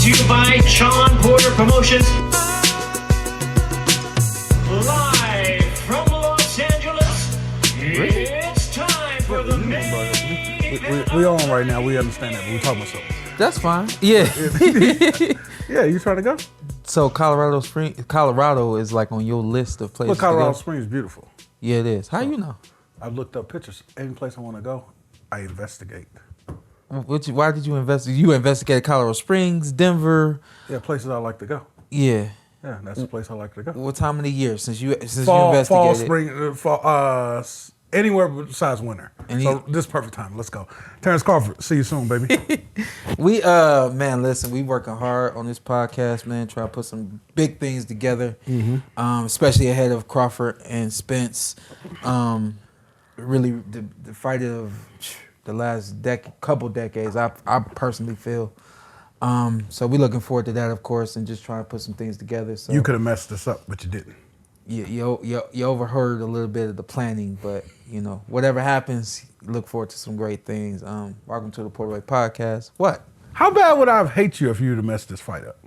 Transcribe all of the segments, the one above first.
to you by Shawn Porter Promotions. Live from Los Angeles, it's time for the main event. We on right now. We understand that, but we talking about something. That's fine. Yeah. Yeah, you trying to go? So Colorado is like on your list of places. Look, Colorado to go? Springs is beautiful. Yeah, it is. How you know? I've looked up pictures. Any place I want to go, I investigate. Why did you investigate? You investigated Colorado Springs, Denver. Yeah, places I like to go. Yeah. Yeah, that's the place I like to go. What time of the year since you investigated? Fall, spring, fall, anywhere besides winter. And so this is perfect time. Let's go. Terrence Crawford, see you soon, baby. We listen, we working hard on this podcast, man. Try to put some big things together, especially ahead of Crawford and Spence. Really, the fight of the last couple decades, I personally feel. So we looking forward to that, of course, and just trying to put some things together. So You could have messed this up, but you didn't. You overheard a little bit of the planning, but whatever happens, look forward to some great things. Welcome to the PorterWay Podcast. What? How bad would I hate you if you'd have messed this fight up?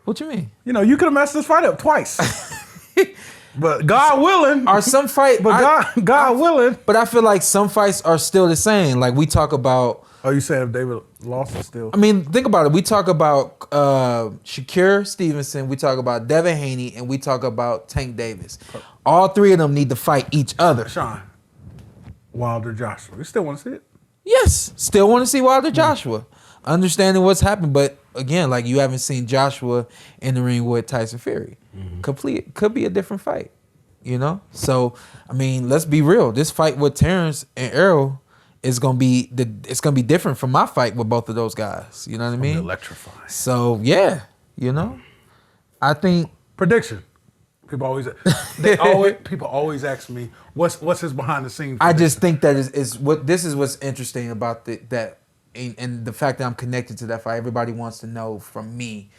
What you mean? You could have messed this fight up twice. But God willing. Are some fight? God willing. But I feel like some fights are still the same. Like we talk about. Oh, you saying if David lost it still? I mean, think about it. We talk about Shakur Stevenson, we talk about Devin Haney, and we talk about Tank Davis. All three of them need to fight each other. Sean, Wilder Joshua. You still want to see it? Yes, still want to see Wilder Joshua. Understanding what's happened, but again, like you haven't seen Joshua in the ring with Tyson Fury. Could be a different fight, So I mean, let's be real. This fight with Terrence and Errol is gonna be different from my fight with both of those guys. You know what I mean? Electrifying. So yeah, I think prediction. People always ask me what's his behind the scenes. I just think that is what's interesting about that. And the fact that I'm connected to that fight, everybody wants to know from me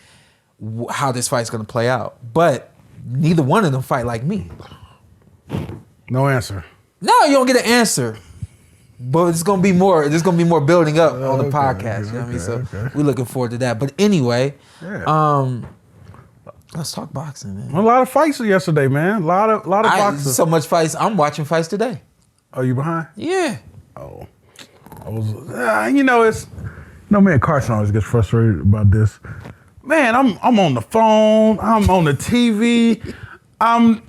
how this fight's going to play out. But neither one of them fight like me. No answer. No, you don't get an answer. But it's going to be more. There's going to be more building up on the podcast. You know what I mean? So we're looking forward to that. But anyway, let's talk boxing, man. A lot of fights yesterday, man. A lot of boxing. So much fights. I'm watching fights today. Are you behind? Yeah. Oh. I was, me and Carson always gets frustrated about this. Man, I'm on the phone, I'm on the TV, I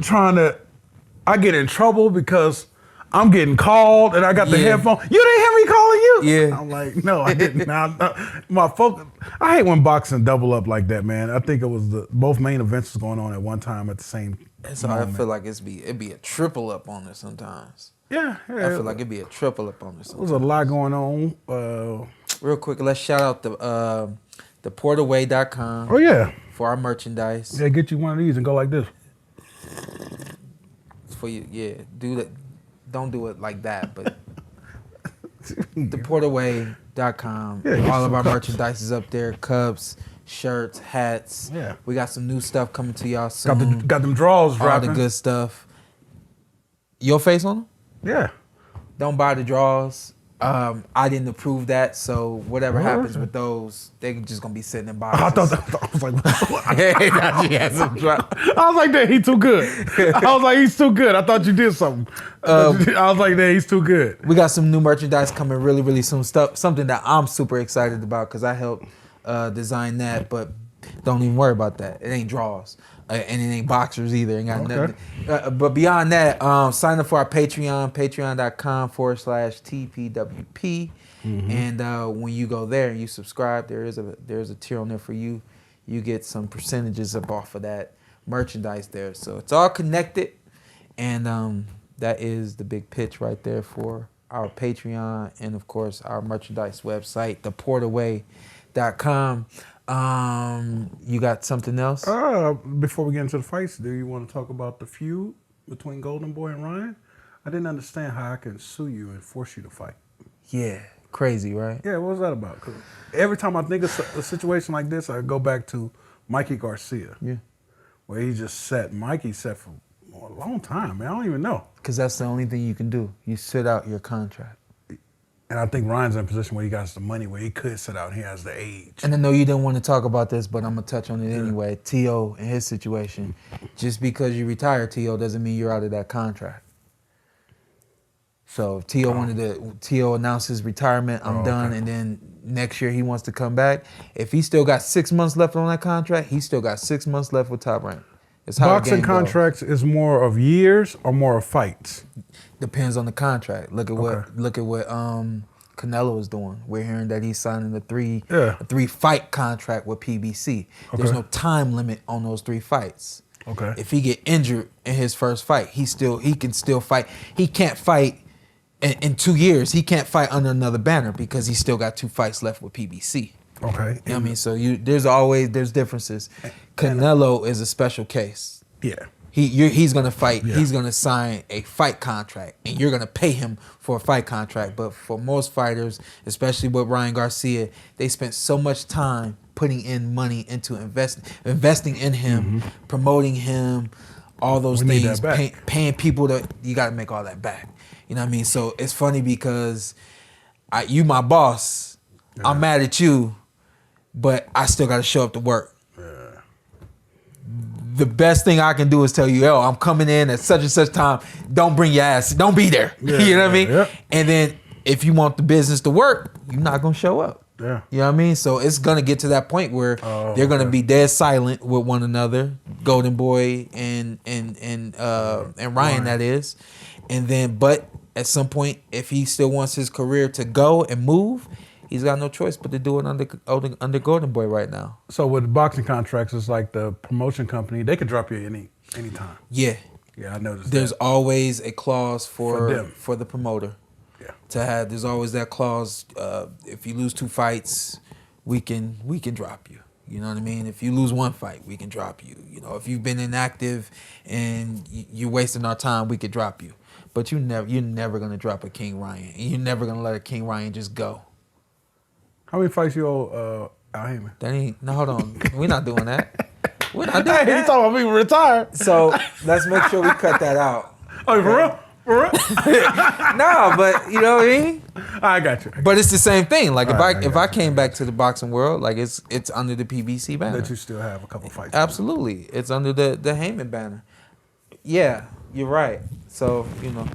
get in trouble because I'm getting called and I got the headphone. You didn't hear me calling you? Yeah. I'm like, no, I didn't. My focus. I hate when boxing double up like that, man. I think it was both main events was going on at one time at the same So I feel like it'd be a triple up on it sometimes. Yeah. I feel like it'd be a triple up on this. There was a lot going on. Real quick, let's shout out the PorterWay.com. Oh yeah. For our merchandise. Yeah, get you one of these and go like this. It's for you. Yeah, do that. Don't do it like that, but the PorterWay.com. Yeah, all of our merchandise is up there. Cups, shirts, hats. Yeah. We got some new stuff coming to y'all soon. Got them draws dropping. All the good stuff. Your face on them? Yeah. Don't buy the draws. I didn't approve that, so whatever happens with those, they're just gonna be sitting in boxes. I was like, I was like, that he's too good. I was like, he's too good. I thought you did something. I was like, that he's too good. We got some new merchandise coming really, really soon. Something that I'm super excited about because I helped design that, but don't even worry about that. It ain't draws. And it ain't boxers either. Ain't got nothing. But beyond that, sign up for our Patreon, patreon.com/TPWP. And when you go there and you subscribe, there's a tier on there for you. You get some percentages up off of that merchandise there. So it's all connected. And that is the big pitch right there for our Patreon and, of course, our merchandise website, theporterway.com. You got something else? Before we get into the fights, do you want to talk about the feud between Golden Boy and Ryan? I didn't understand how I can sue you and force you to fight. Yeah, crazy, right? Yeah, what was that about? 'Cause every time I think of a situation like this, I go back to Mikey Garcia. Yeah. Where he just set for a long time, man. I don't even know. Because that's the only thing you can do. You sit out your contract. And I think Ryan's in a position where he got the money where he could sit out. He has the age. And I know you didn't want to talk about this, but I'm going to touch on it anyway. T.O. and his situation. Just because you retire, T.O., doesn't mean you're out of that contract. So if T.O. announced his retirement, I'm done, and then next year he wants to come back. If he still got 6 months left on that contract, he still got 6 months left with Top Rank. It's how boxing contracts is more of years or more of fights? Depends on the contract. Look at what Canelo is doing. We're hearing that he's signing a three fight contract with PBC. There's no time limit on those 3 fights. Okay. If he get injured in his first fight, he can still fight. He can't fight in 2 years. He can't fight under another banner because he's still got 2 fights left with PBC. Okay. You know what I mean? So there's differences. Canelo is a special case. Yeah. He's gonna fight. Yeah. He's gonna sign a fight contract, and you're gonna pay him for a fight contract. But for most fighters, especially with Ryan Garcia, they spent so much time putting in money into investing in him, promoting him, all those things, paying people you got to make all that back. You know what I mean? So it's funny because you my boss. Yeah. I'm mad at you, but I still got to show up to work. The best thing I can do is tell you, yo, I'm coming in at such and such time. Don't bring your ass. Don't be there. Yeah, you know what I mean? Yeah. And then if you want the business to work, you're not going to show up. Yeah. You know what I mean? So it's going to get to that point where they're going to be dead silent with one another, Golden Boy and Ryan, that is. And then, but at some point, if he still wants his career to go and move, he's got no choice but to do it under Golden Boy right now. So with boxing contracts, it's like the promotion company, they could drop you anytime. Yeah. Yeah, I noticed There's always a clause for the promoter. Yeah. There's always that clause, if you lose 2 fights, we can drop you. You know what I mean? If you lose 1 fight, we can drop you. You know, if you've been inactive and you're wasting our time, we could drop you. But you're never gonna drop a King Ryan. And you're never gonna let a King Ryan just go. How many fights you owe Al Heyman? No, hold on. We're not doing that. We're not doing that. He's talking about being retired. So let's make sure we cut that out. Oh, for real? For real? No, but you know what I mean? I got you. But it's the same thing. Like if I came back to the boxing world, like it's under the PBC banner. That you still have a couple fights. Absolutely. It's under the Heyman banner. Yeah, you're right. So, you know.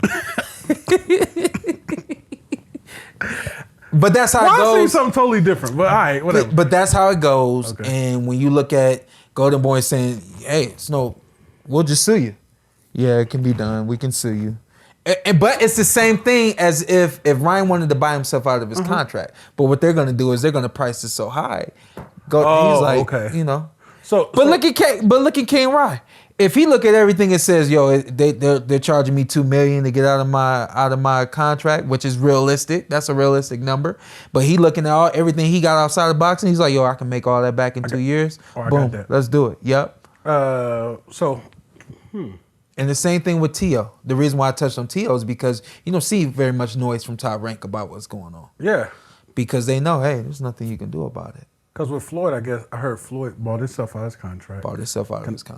But that's how it goes. I see something totally different. But all right, whatever. But that's how it goes. Okay. And when you look at Golden Boy saying, "Hey, we'll just sue you." Yeah, it can be done. We can sue you. But it's the same thing as if Ryan wanted to buy himself out of his contract. But what they're going to do is they're going to price it so high. He's like, okay. You know. Look at King Ryan. If he look at everything and says, "Yo, they're charging me $2 million to get out of my contract," which is realistic. That's a realistic number. But he looking at everything he got outside of boxing. He's like, "Yo, I can make all that back in 2 years." Boom, let's do it. Yep. And the same thing with T.O. The reason why I touched on T.O. is because you don't see very much noise from Top Rank about what's going on. Yeah. Because they know, hey, there's nothing you can do about it. Because with Floyd, I guess I heard Floyd bought himself out of his contract.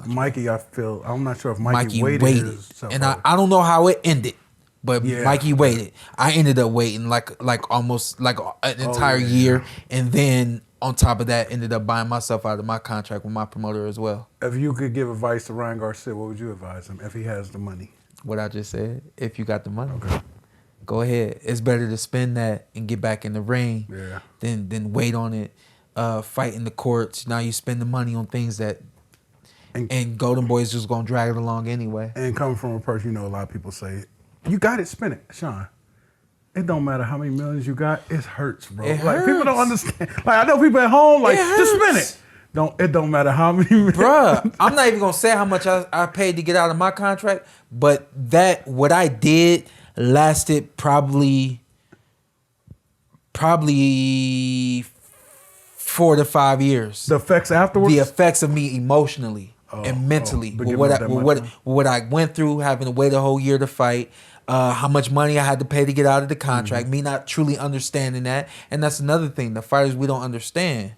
Mikey, I'm not sure if Mikey waited. And I don't know how it ended, but Mikey waited. I ended up waiting like almost like an entire year, and then on top of that, ended up buying myself out of my contract with my promoter as well. If you could give advice to Ryan Garcia, what would you advise him if he has the money? What I just said. If you got the money, go ahead. It's better to spend that and get back in the ring than wait on it. Fight in the courts. Now you spend the money on things that and Golden Boy is just gonna drag it along anyway. And coming from a person, a lot of people say, "You got it, spend it, Shawn." It don't matter how many millions you got. It hurts, bro. People don't understand. Like I know people at home, just spend it. It don't matter how many. Bruh, I'm not even gonna say how much I paid to get out of my contract, but what I did lasted probably 4 to 5 years. The effects afterwards? The effects of me emotionally and mentally. With what I went through, having to wait a whole year to fight, how much money I had to pay to get out of the contract, me not truly understanding that. And that's another thing, the fighters, we don't understand.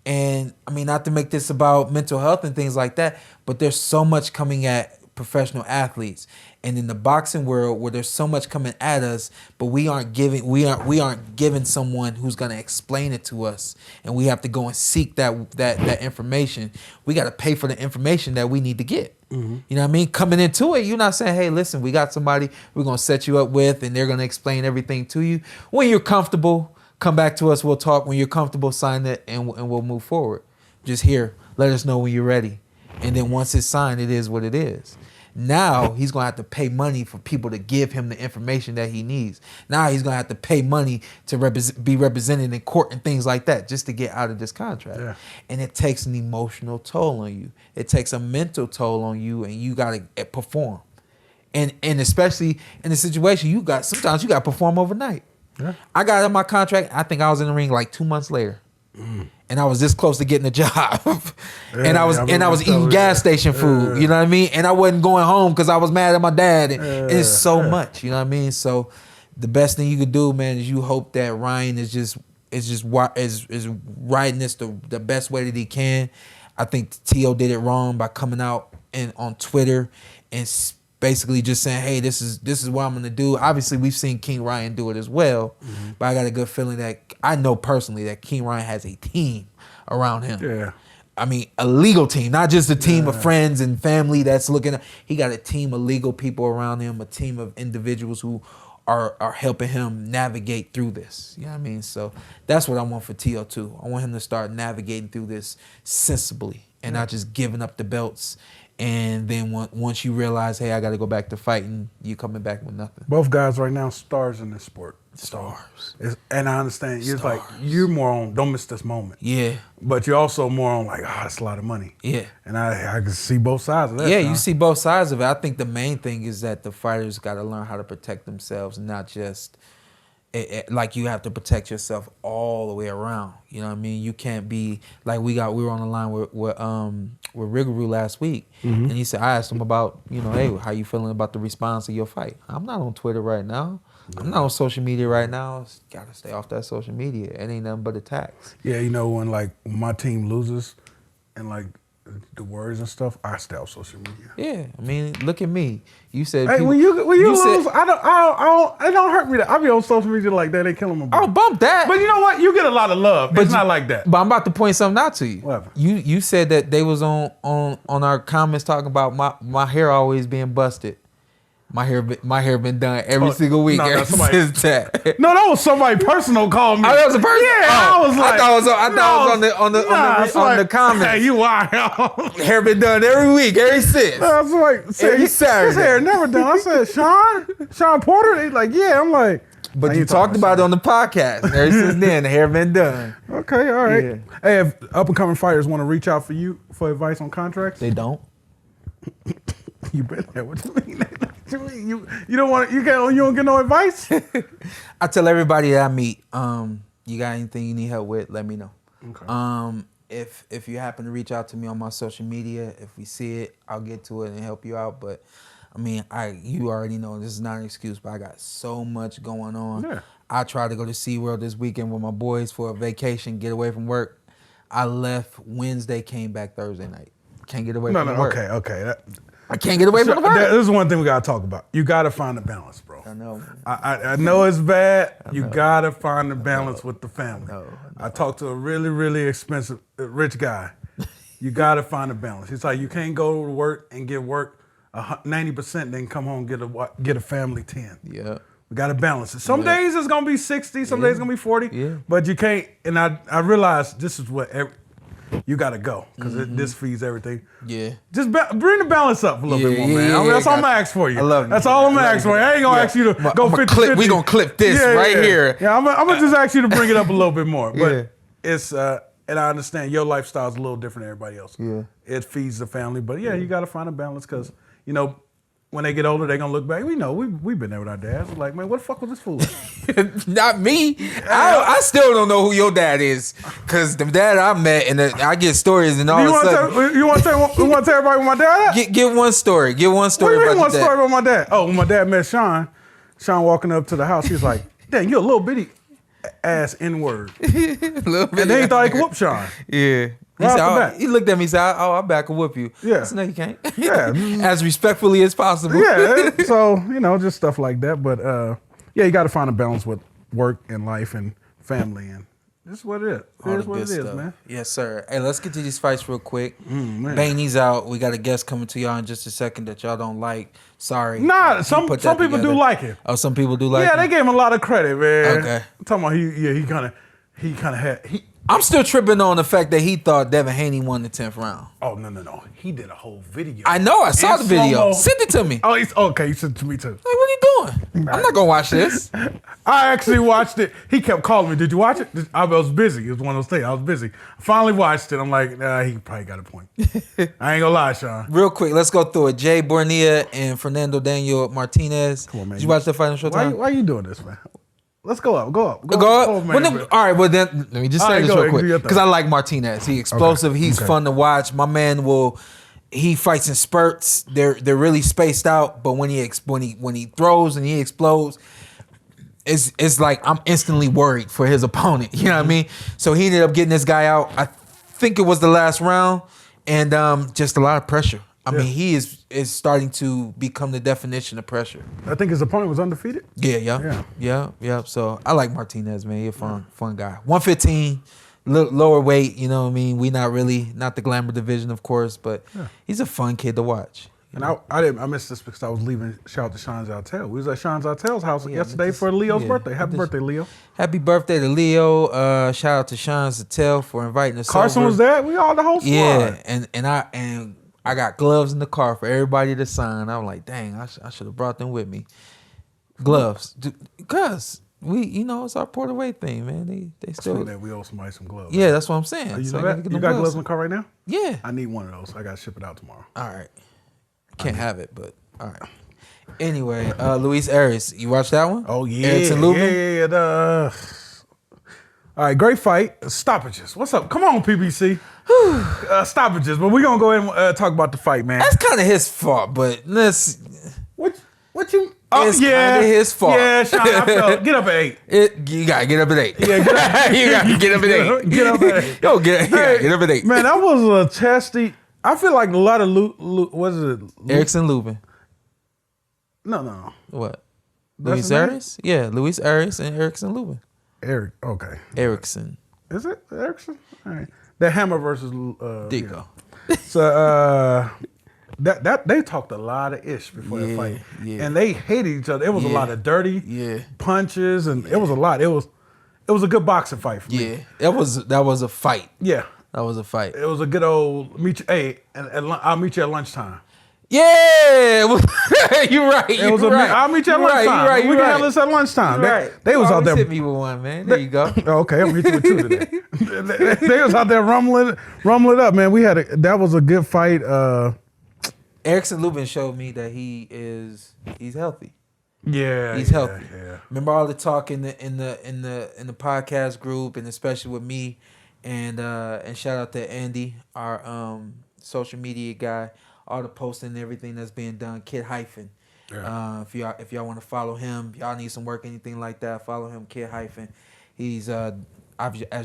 And I mean, not to make this about mental health and things like that, but there's so much coming at professional athletes. And in the boxing world, where there's so much coming at us, but we aren't given someone who's gonna explain it to us, and we have to go and seek that information. We got to pay for the information that we need to get. Mm-hmm. You know what I mean? Coming into it, you're not saying, "Hey, listen, we got somebody we're gonna set you up with, and they're gonna explain everything to you." When you're comfortable, come back to us. We'll talk. When you're comfortable, sign it, and we'll move forward. Just here, let us know when you're ready, and then once it's signed, it is what it is. Now he's gonna have to pay money for people to give him the information that he needs. Now he's gonna have to pay money to be represented in court and things like that just to get out of this contract. Yeah. And it takes an emotional toll on you. It takes a mental toll on you, and you gotta perform. And especially in the situation sometimes you gotta perform overnight. Yeah. I got in my contract. I think I was in the ring like 2 months later. And I was this close to getting a job. And I was eating gas station food, you know what I mean? And I wasn't going home because I was mad at my dad. And it's so much, you know what I mean? So the best thing you could do, man, is you hope that Ryan is riding this the best way that he can. I think Tszyu did it wrong by coming out on Twitter and basically just saying, "Hey, this is what I'm gonna do." Obviously, we've seen King Ryan do it as well, but I got a good feeling that I know personally that King Ryan has a team around him. Yeah, I mean a legal team, not just a team of friends and family that's looking. He got a team of legal people around him, a team of individuals who are helping him navigate through this. You know what I mean? So that's what I want for Tszyu too. I want him to start navigating through this sensibly and not just giving up the belts. And then once you realize, hey, I got to go back to fighting, you coming back with nothing. Both guys right now, stars in this sport. Stars. And I understand. You're like, you're more on, don't miss this moment. Yeah. But you're also more on like, that's a lot of money. Yeah. And I can see both sides of that. Yeah, you see both sides of it. I think the main thing is that the fighters got to learn how to protect themselves and not just... like you have to protect yourself all the way around. You know what I mean? You can't be like we were on the line with Rigaroo last week, and he said, I asked him about, hey, how you feeling about the response of your fight? I'm not on Twitter right now. I'm not on social media right now. Gotta stay off that social media. It ain't nothing but attacks. Yeah, when like my team loses and like the words and stuff, I stay off social media. Yeah, I mean, look at me. You said, hey, when you lose, it don't hurt me that I be on social media like that. They killing my boy. Oh, bump that. But you know what? You get a lot of love. But it's not like that. But I'm about to point something out to you. What? You said that they was on our comments talking about my hair always being busted. My hair been done every single week ever since that. No, that was somebody personal called me. Oh, that was a person? Yeah, I was like, I thought it was on the comments. Hey, you wild. Hair been done every week, every since. I was like, every Saturday. His hair never done. I said, Shawn Porter? He's like, yeah. I'm like, but you talked about it on the podcast. Ever since then, the hair been done. Okay, all right. Yeah. Hey, if up and coming fighters want to reach out for you for advice on contracts, they don't. You been there? What you mean? What you mean? You don't want you don't get no advice? I tell everybody that I meet, you got anything you need help with, let me know. Okay. If you happen to reach out to me on my social media, if we see it, I'll get to it and help you out. But I mean, you already know this is not an excuse, but I got so much going on. Yeah. I tried to go to SeaWorld this weekend with my boys for a vacation, get away from work. I left Wednesday, came back Thursday night. Can't get away from work. Okay. I can't get away from the work. This is one thing we gotta talk about. You gotta find a balance, bro. I know. I know it's bad. You gotta find a balance with the family. I talked to a really, really expensive, rich guy. You gotta find a balance. It's like you can't go to work and get work 90%, then come home and get a family 10. Yeah. We gotta balance it. Some days it's gonna be 60, some days it's gonna be 40. Yeah. But you can't. And I realized this is what you gotta go because this feeds everything. Yeah. Just bring the balance up a little bit more, man. That's all I'm gonna ask for you. I love you. That's all I'm gonna ask for you. I ain't gonna ask you to go 50-50. We gonna clip this here. Yeah, I'm gonna just ask you to bring it up a little bit more. But it's and I understand your lifestyle is a little different than everybody else. Yeah. It feeds the family, but you gotta find a balance because when they get older, they're gonna look back. We know we've been there with our dads. Like, man, what the fuck was this fool? Not me. I still don't know who your dad is, cause the dad I met and I get stories and all of a sudden. You want to tell everybody what my dad at? Give one story. Give one story. What do you mean one story about my dad? Oh, when my dad met Shawn walking up to the house, he's like, "Dang, you're a little bitty ass N-word." And they thought he could whoop Shawn. Yeah. He said, he looked at me and said, I'll back and whoop you. Yeah. I said, no, you can't. Yeah. As respectfully as possible. Yeah. So, just stuff like that. But you got to find a balance with work and life and family. And this is what it is. It is what it is, man. Yes, sir. Hey, let's get to these fights real quick. Baney's out. We got a guest coming to y'all in just a second that y'all don't like. Sorry. Nah, some people do like it. Oh, some people do like it? Yeah, they gave him a lot of credit, man. Okay. I'm talking about he kind of had... I'm still tripping on the fact that he thought Devin Haney won the 10th round. Oh, no. He did a whole video. I know. I saw the video. Send it to me. Oh, okay. You sent it to me, too. Like, what are you doing? I'm not going to watch this. I actually watched it. He kept calling me. Did you watch it? I was busy. It was one of those things. I was busy. I finally watched it. I'm like, he probably got a point. I ain't going to lie, Shawn. Real quick, let's go through it. Jade Bornea and Fernando Daniel Martinez. Come on, man. Did you watch the fight on Showtime? Why are you doing this, man? Let's go up. Go up. Man, all right, well then let me just say this real quick because I like Martinez. He's explosive. Okay. He's fun to watch. My man he fights in spurts. They're really spaced out, but when he throws and he explodes, it's like I'm instantly worried for his opponent. You know what I mean? So he ended up getting this guy out. I think it was the last round, and just a lot of pressure. I mean, he is starting to become the definition of pressure. I think his opponent was undefeated. Yeah. So I like Martinez, man. He's a fun guy. 115, lower weight. You know what I mean? We not the glamour division, of course, but he's a fun kid to watch. And I missed this because I was leaving. Shout out to Shawn Zartel. We was at Shawn Zartel's house yesterday for Leo's birthday. Happy birthday, Leo. Happy birthday to Leo. Shout out to Shawn Zartel for inviting us. Carson was there. We all the whole squad. Yeah, and I got gloves in the car for everybody to sign. I'm like, dang, I should have brought them with me. Gloves. Because it's our PorterWay thing, man. They still... that we owe somebody some gloves. Yeah, that's what I'm saying. You know that? You got gloves in the car right now? Yeah. I need one of those. I got to ship it out tomorrow. All right. Can't have it, but all right. Anyway, Luis Arias. You watched that one? Oh, yeah. Erickson Lubin? Yeah. All right, great fight. Stoppages. What's up? Come on, PBC. Stoppages. But we're going to go ahead and talk about the fight, man. That's kind of his fault, but let's... What you... Oh, it's kind of his fault. Yeah, Shawn, I felt... Get up at 8. You got to get up at 8. Yeah, get up, you got to get up at 8. Get up at 8. Yo, get up at 8. Man, that was a testy... I feel like a lot of... what is it? Erickson Lubin. No. What? Luis Arias? Yeah, Luis Arias and Erickson Lubin. Okay. Erickson. Is it Erickson? All right. The Hammer versus Dico. So that they talked a lot of ish before the fight. Yeah. And they hated each other. It was a lot of dirty punches and it was a lot. It was a good boxing fight for me. Yeah. That was a fight. Yeah. That was a fight. It was a good old meet you. Hey, and I'll meet you at lunchtime. Yeah, you're right. I'll meet you at lunchtime. We can handle this at lunchtime. They was out there. Hit me with one, man. There you go. Okay, I'll meet you with 2 today. They was out there rumbling up, man. That was a good fight. Erickson Lubin showed me that he's healthy. Yeah, he's healthy. Yeah. Remember all the talk in the podcast group, and especially with me, and shout out to Andy, our social media guy. All the posting and everything that's being done, Kid Hyphen. Yeah. If y'all want to follow him, y'all need some work, anything like that, follow him, Kid Hyphen. He's as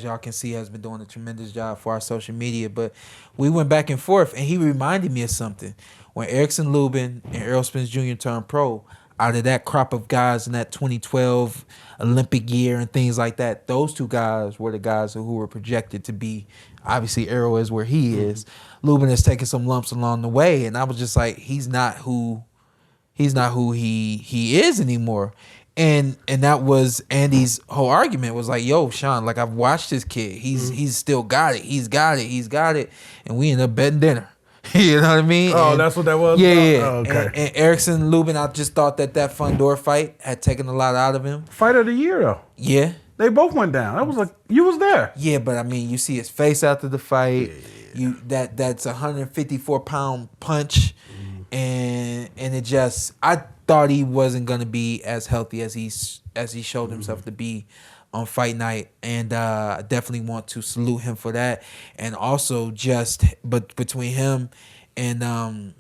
y'all can see, has been doing a tremendous job for our social media. But we went back and forth, and he reminded me of something. When Erickson Lubin and Errol Spence Jr. turned pro, out of that crop of guys in that 2012 Olympic year and things like that, those 2 guys were the guys who were projected to be. Obviously, Errol is where he is. Lubin has taken some lumps along the way, and I was just like, he's not who he is anymore. And that was Andy's whole argument was like, yo, Shawn, like I've watched this kid. He's still got it. He's got it. And we ended up betting dinner. You know what I mean? Oh, that's what that was? Yeah. Oh, okay. And Erickson Lubin, I just thought that Fundor fight had taken a lot out of him. Fight of the year, though. Yeah. They both went down. That was like, you was there. Yeah, but I mean, you see his face after the fight. Yeah. That's a 154-pound punch. And it just, I thought he wasn't going to be as healthy as he showed himself to be on fight night, and I definitely want to salute him for that. And also but between him and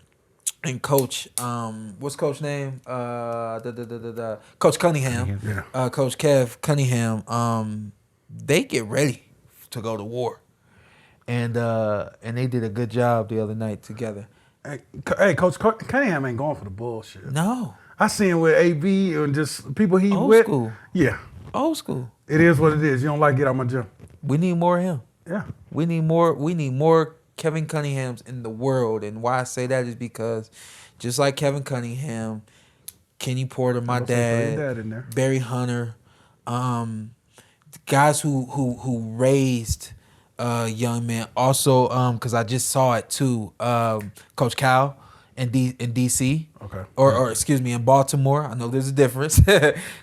coach, what's coach name? Coach Cunningham. Yeah. Coach Kev Cunningham. They get ready to go to war. and they did a good job the other night together. Hey, Coach Cunningham ain't going for the bullshit. No, I seen him with AB and just people he old with. school. Yeah, Old school. it is what it is. You don't like get out my gym. We need more of him. Yeah, We need more Kevin Cunninghams in the world. And why I say that is because just like Kevin Cunningham, Kenny Porter, my dad, in there. Barry Hunter, guys who raised young men. Also, because I just saw it too, Coach Cal in DC. Okay. Or excuse me, in Baltimore. I know there's a difference.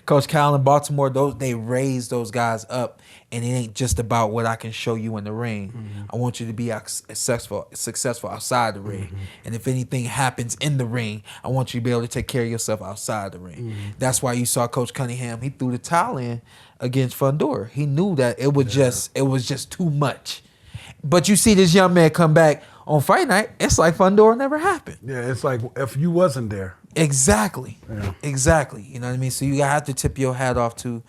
Coach Cal in Baltimore, they raised those guys up, and it ain't just about what I can show you in the ring. Mm-hmm. I want you to be successful outside the ring. Mm-hmm. And if anything happens in the ring, I want you to be able to take care of yourself outside the ring. Mm-hmm. That's why you saw Coach Cunningham. He threw the towel in against Fernando. He knew that it was just too much. But you see this young man come back on fight night, it's like Fernando never happened. Yeah, it's like if you wasn't there. Exactly. Yeah. Exactly. You know what I mean? So you have to tip your hat off to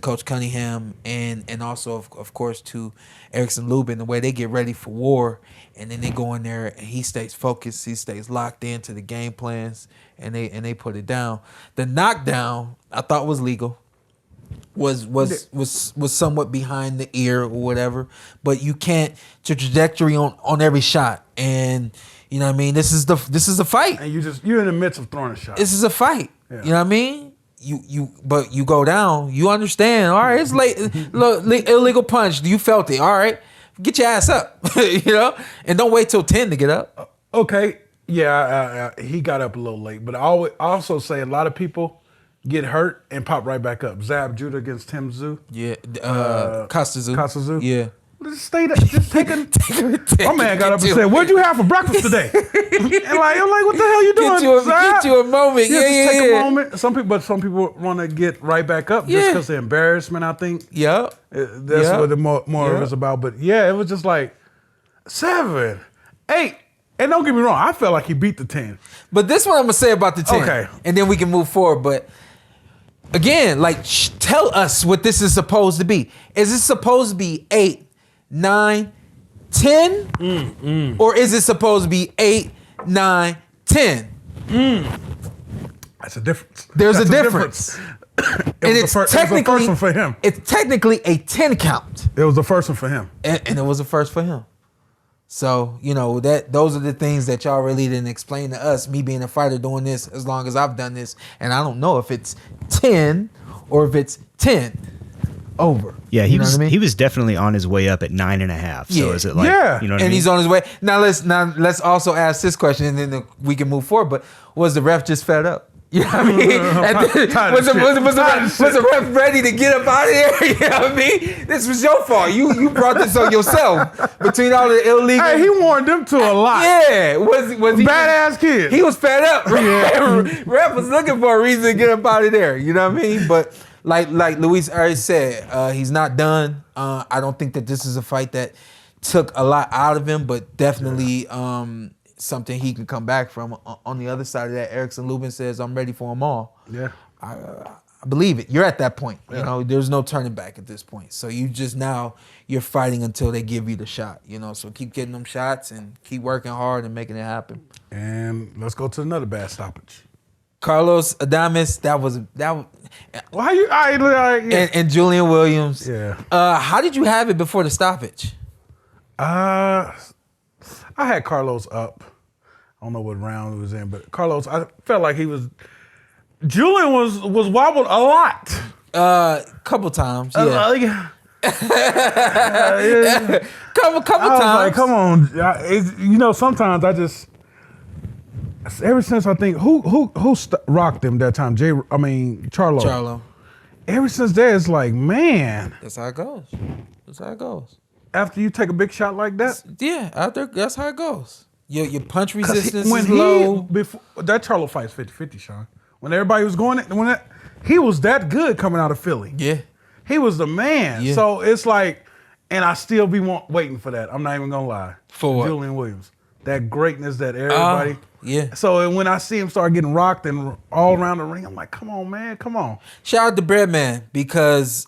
Coach Cunningham and also of course to Erickson Lubin, the way they get ready for war, and then they go in there and he stays focused, he stays locked into the game plans, and they put it down. The knockdown I thought was legal. Was somewhat behind the ear or whatever, but you can't the trajectory on every shot, and you know what I mean. This is a fight, And you're in the midst of throwing a shot. This is a fight. Yeah. You know what I mean. But you go down. You understand? All right, it's late. Look, illegal punch. You felt it. All right, get your ass up. You know, and don't wait till 10 to get up. Okay, yeah, he got up a little late, but I also say a lot of people get hurt and pop right back up. Zab Judah against Tszyu. Yeah, Costa-Tszyu. Costa-Tszyu. Yeah. Just stay there. Just take a. My man got up and said, "What'd you have for breakfast today?" And I'm like, "What the hell you doing?" Get you a moment. Yeah, Yeah, just take a moment. Some people want to get right back up just Yeah. because of embarrassment. I think. Yeah. That's Yeah. what the more Yeah. of it's about. But yeah, it was just like 7, 8, and don't get me wrong, I felt like he beat the 10. But this one I'm gonna say about the 10. Okay. And then we can move forward. But again, like tell us what this is supposed to be. Is it supposed to be 8, 9, 10? Or is it supposed to be 8, 9, 10? That's a difference. There's That's a difference. It And was it's the first one for him. It's technically a 10 count. It was the first one for him. And it was the first for him. So, you know, those are the things that y'all really didn't explain to us, me being a fighter doing this as long as I've done this. And I don't know if it's 10 or if it's 10 over. Yeah, you know what I mean? he was definitely on his way up at 9.5. So Yeah. is it like, Yeah. you know what And I mean? he's on his way. Now let's also ask this question, and then we can move forward. But was the ref just fed up? You know what I mean? Was the ref ready to get up out of there? You know what I mean? This was your fault. You brought this on yourself. Between all the illegal. Hey, he warned them to a lot. Yeah, was he Badass kid. He was fed up. Ref was looking for a reason to get up out of there. You know what I mean? But like Luis already said, he's not done. I don't think that this is a fight that took a lot out of him, but definitely something he can come back from. On the other side of that, Erickson Lubin says, "I'm ready for them all." Yeah. I believe it. You're at that point. Yeah. You know, there's no turning back at this point. So you're fighting until they give you the shot. You know, so keep getting them shots and keep working hard and making it happen. And let's go to another bad stoppage. Carlos Adames, that was. Well, how you? Yeah. And Julian Williams. Yeah. How did you have it before the stoppage? I had Carlos up. I don't know what round he was in, but Carlos, I felt like he was. Julian was wobbled a lot. Couple times. Yeah. Yeah. couple I was times. like, come on. Sometimes I just. Ever since I think who rocked him that time, Charlo. Charlo. Ever since that, it's like, man. That's how it goes. That's how it goes. After you take a big shot like that, Yeah, that's how it goes. Your punch 'cause resistance when is low. before that Charlo fight's 50-50, Sean. When everybody was going, he was that good coming out of Philly. Yeah. He was the man. Yeah. So it's like, and I still be waiting for that. I'm not even gonna lie. For what? Julian Williams, that greatness that everybody. Yeah. So when I see him start getting rocked and all around the ring, I'm like, come on, man, come on. Shout out to Breadman because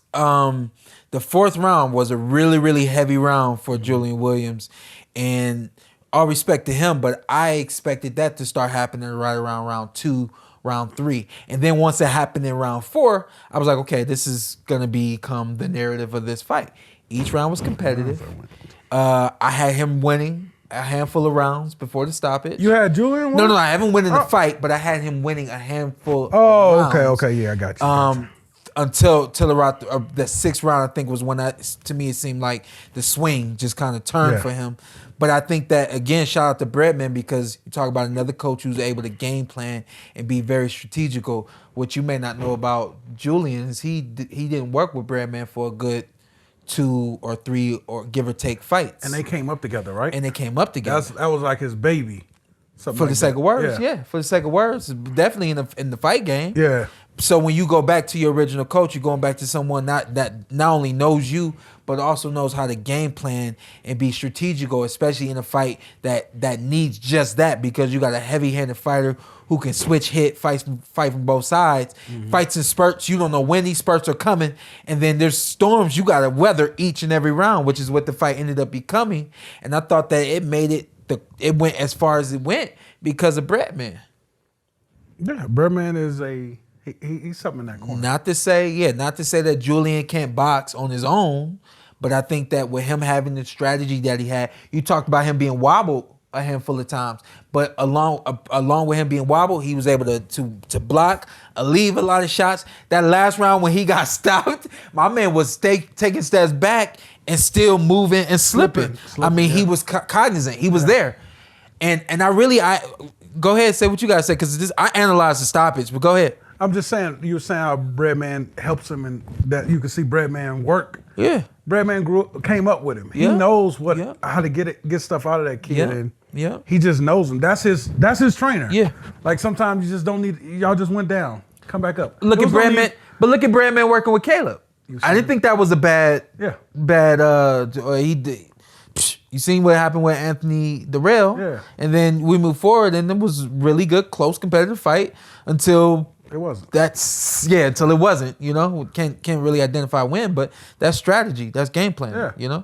The 4th round was a really, really heavy round for Julian Williams. And all respect to him, but I expected that to start happening right around round 2, round 3. And then once it happened in round 4, I was like, okay, this is going to become the narrative of this fight. Each round was competitive. I had him winning a handful of rounds before the stoppage. You had Julian win? No, I haven't winning the fight, but I had him winning a handful of rounds. Okay, yeah, I got you. Until around the 6th round, I think was when to me it seemed like the swing just kind of turned for him. But I think that, again, shout out to Breadman, because you talk about another coach who's able to game plan and be very strategical. What you may not know about Julian is he didn't work with Breadman for a good 2 or 3 or give or take fights. And they came up together, right? And they came up together. That was like his baby. For the sake of words, yeah. For the sake of words, definitely in the fight game. Yeah. So when you go back to your original coach, you're going back to someone that not only knows you, but also knows how to game plan and be strategical, especially in a fight that needs just that, because you got a heavy-handed fighter who can switch fight from both sides, fights in spurts. You don't know when these spurts are coming, and then there's storms you got to weather each and every round, which is what the fight ended up becoming. And I thought that it made it went as far as it went because of Breadman. Yeah, Breadman is he's something in that corner. Not to say that Julian can't box on his own, but I think that with him having the strategy that he had, you talked about him being wobbled a handful of times, but along with him being wobbled, he was able to block, leave a lot of shots. That last round when he got stopped, my man was taking steps back and still moving and slipping. I mean, he was cognizant. He was there, and I go ahead and say what you gotta say, because I analyzed the stoppage, but go ahead. I'm just saying, you were saying how Breadman helps him, and that you can see Breadman work. Yeah. Breadman came up with him. He knows how to get stuff out of that kid. And he just knows him. That's his trainer. Yeah. Like sometimes you just don't need, y'all just went down. Come back up. Look at Breadman working with Caleb. I didn't think that was a bad he did. You seen what happened with Anthony Darrell. Yeah. And then we moved forward, and it was really good, close, competitive fight until it wasn't. Until it wasn't. You know, can't really identify a win, but that's strategy, that's game plan. Yeah. You know,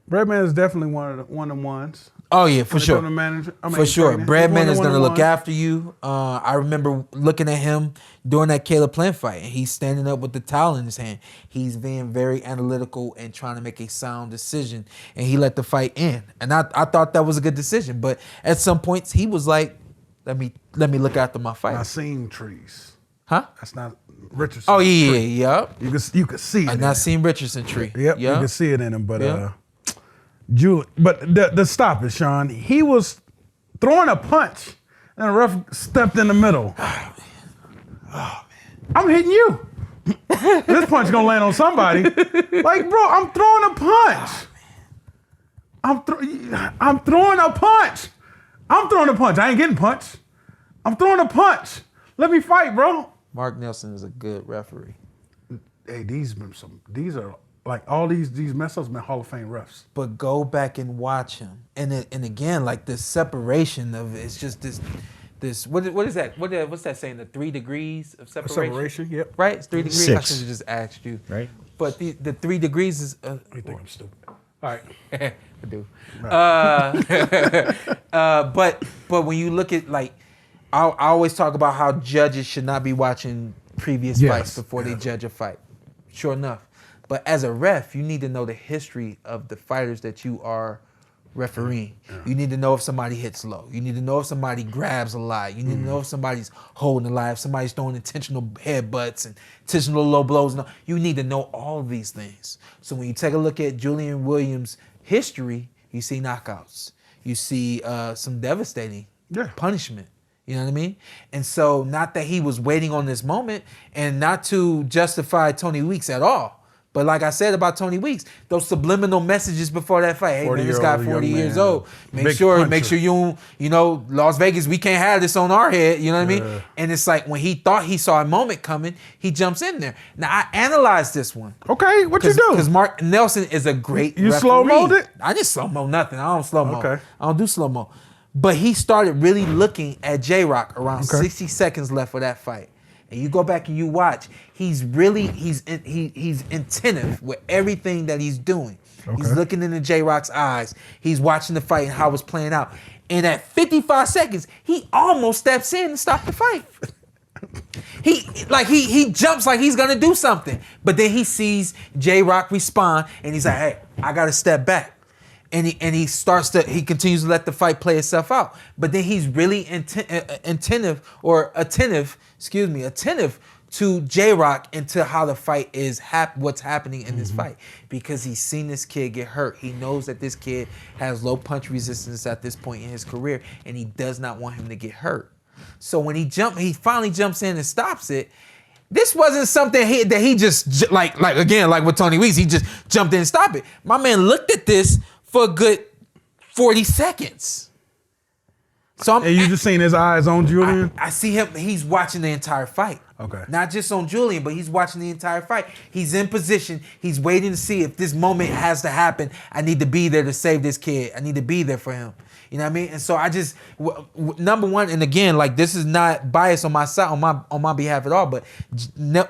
Breadman is definitely one of the ones. Oh yeah, for sure. For sure, Breadman is gonna look after you. I remember looking at him during that Caleb Plant fight, and he's standing up with the towel in his hand. He's being very analytical and trying to make a sound decision, and he let the fight end. And I thought that was a good decision, but at some points he was like, "Let me look after my fight." I seen trees. Huh? That's not Richardson. Oh yeah. You could see it. I not seen Richardson tree. Yep. You could see it in him, but but the stoppage, Shawn, he was throwing a punch, and the ref stepped in the middle. Oh, man. I'm hitting you. This punch gonna land on somebody. Like, bro, I'm throwing a punch. I'm throwing a punch. I'm throwing a punch. I ain't getting punched. I'm throwing a punch. Let me fight, bro. Mark Nelson is a good referee. Hey, these are like all these mess ups been Hall of Fame refs. But go back and watch him, and again, like this separation of it's just this what is that? What's that saying? The 3 degrees of separation. Separation, yep. Right, it's 3 degrees. 6. I should have just asked you. Right. But the 3 degrees is. You think I'm stupid? All right. I do. But when you look at like, I always talk about how judges should not be watching previous fights before they judge a fight. Sure enough. But as a ref, you need to know the history of the fighters that you are refereeing. Yeah. You need to know if somebody hits low. You need to know if somebody grabs a lot. You need to know if somebody's holding a lot, if somebody's throwing intentional headbutts and intentional low blows. You need to know all of these things. So when you take a look at Julian Williams' history, you see knockouts. You see some devastating punishment. You know what I mean? And so not that he was waiting on this moment, and not to justify Tony Weeks at all. But like I said about Tony Weeks, those subliminal messages before that fight. Hey man, this guy 40 years old. Make sure you know, Las Vegas, we can't have this on our head. You know what I mean? And it's like when he thought he saw a moment coming, he jumps in there. Now I analyzed this one. Okay, what you do? Because Mark Nelson is a great You referee. slow-mo'd it? I just slow-mo nothing. I don't slow-mo. Okay. I don't do slow-mo. But he started really looking at J-Rock around 60 seconds left of that fight. and you go back and you watch, he's attentive with everything that he's doing. Okay. He's looking into J-Rock's eyes. He's watching the fight and how it's playing out. And at 55 seconds, he almost steps in and stops the fight. He jumps like he's gonna do something, but then he sees J-Rock respond, and he's like, "Hey, I gotta step back." And he continues to let the fight play itself out. But then he's really attentive to J-Rock and to how the fight is, what's happening in this fight. Because he's seen this kid get hurt. He knows that this kid has low punch resistance at this point in his career, and he does not want him to get hurt. So when he finally jumps in and stops it. This wasn't something that he just, like with Tony Weeks, he just jumped in and stopped it. My man looked at this for a good 40 seconds. And you just seen his eyes on Julian? I see him, he's watching the entire fight. Okay. Not just on Julian, but he's watching the entire fight. He's in position. He's waiting to see if this moment has to happen. I need to be there to save this kid. I need to be there for him. You know what I mean? And so I just, number one, and again, like, this is not bias on my side, on my behalf at all, but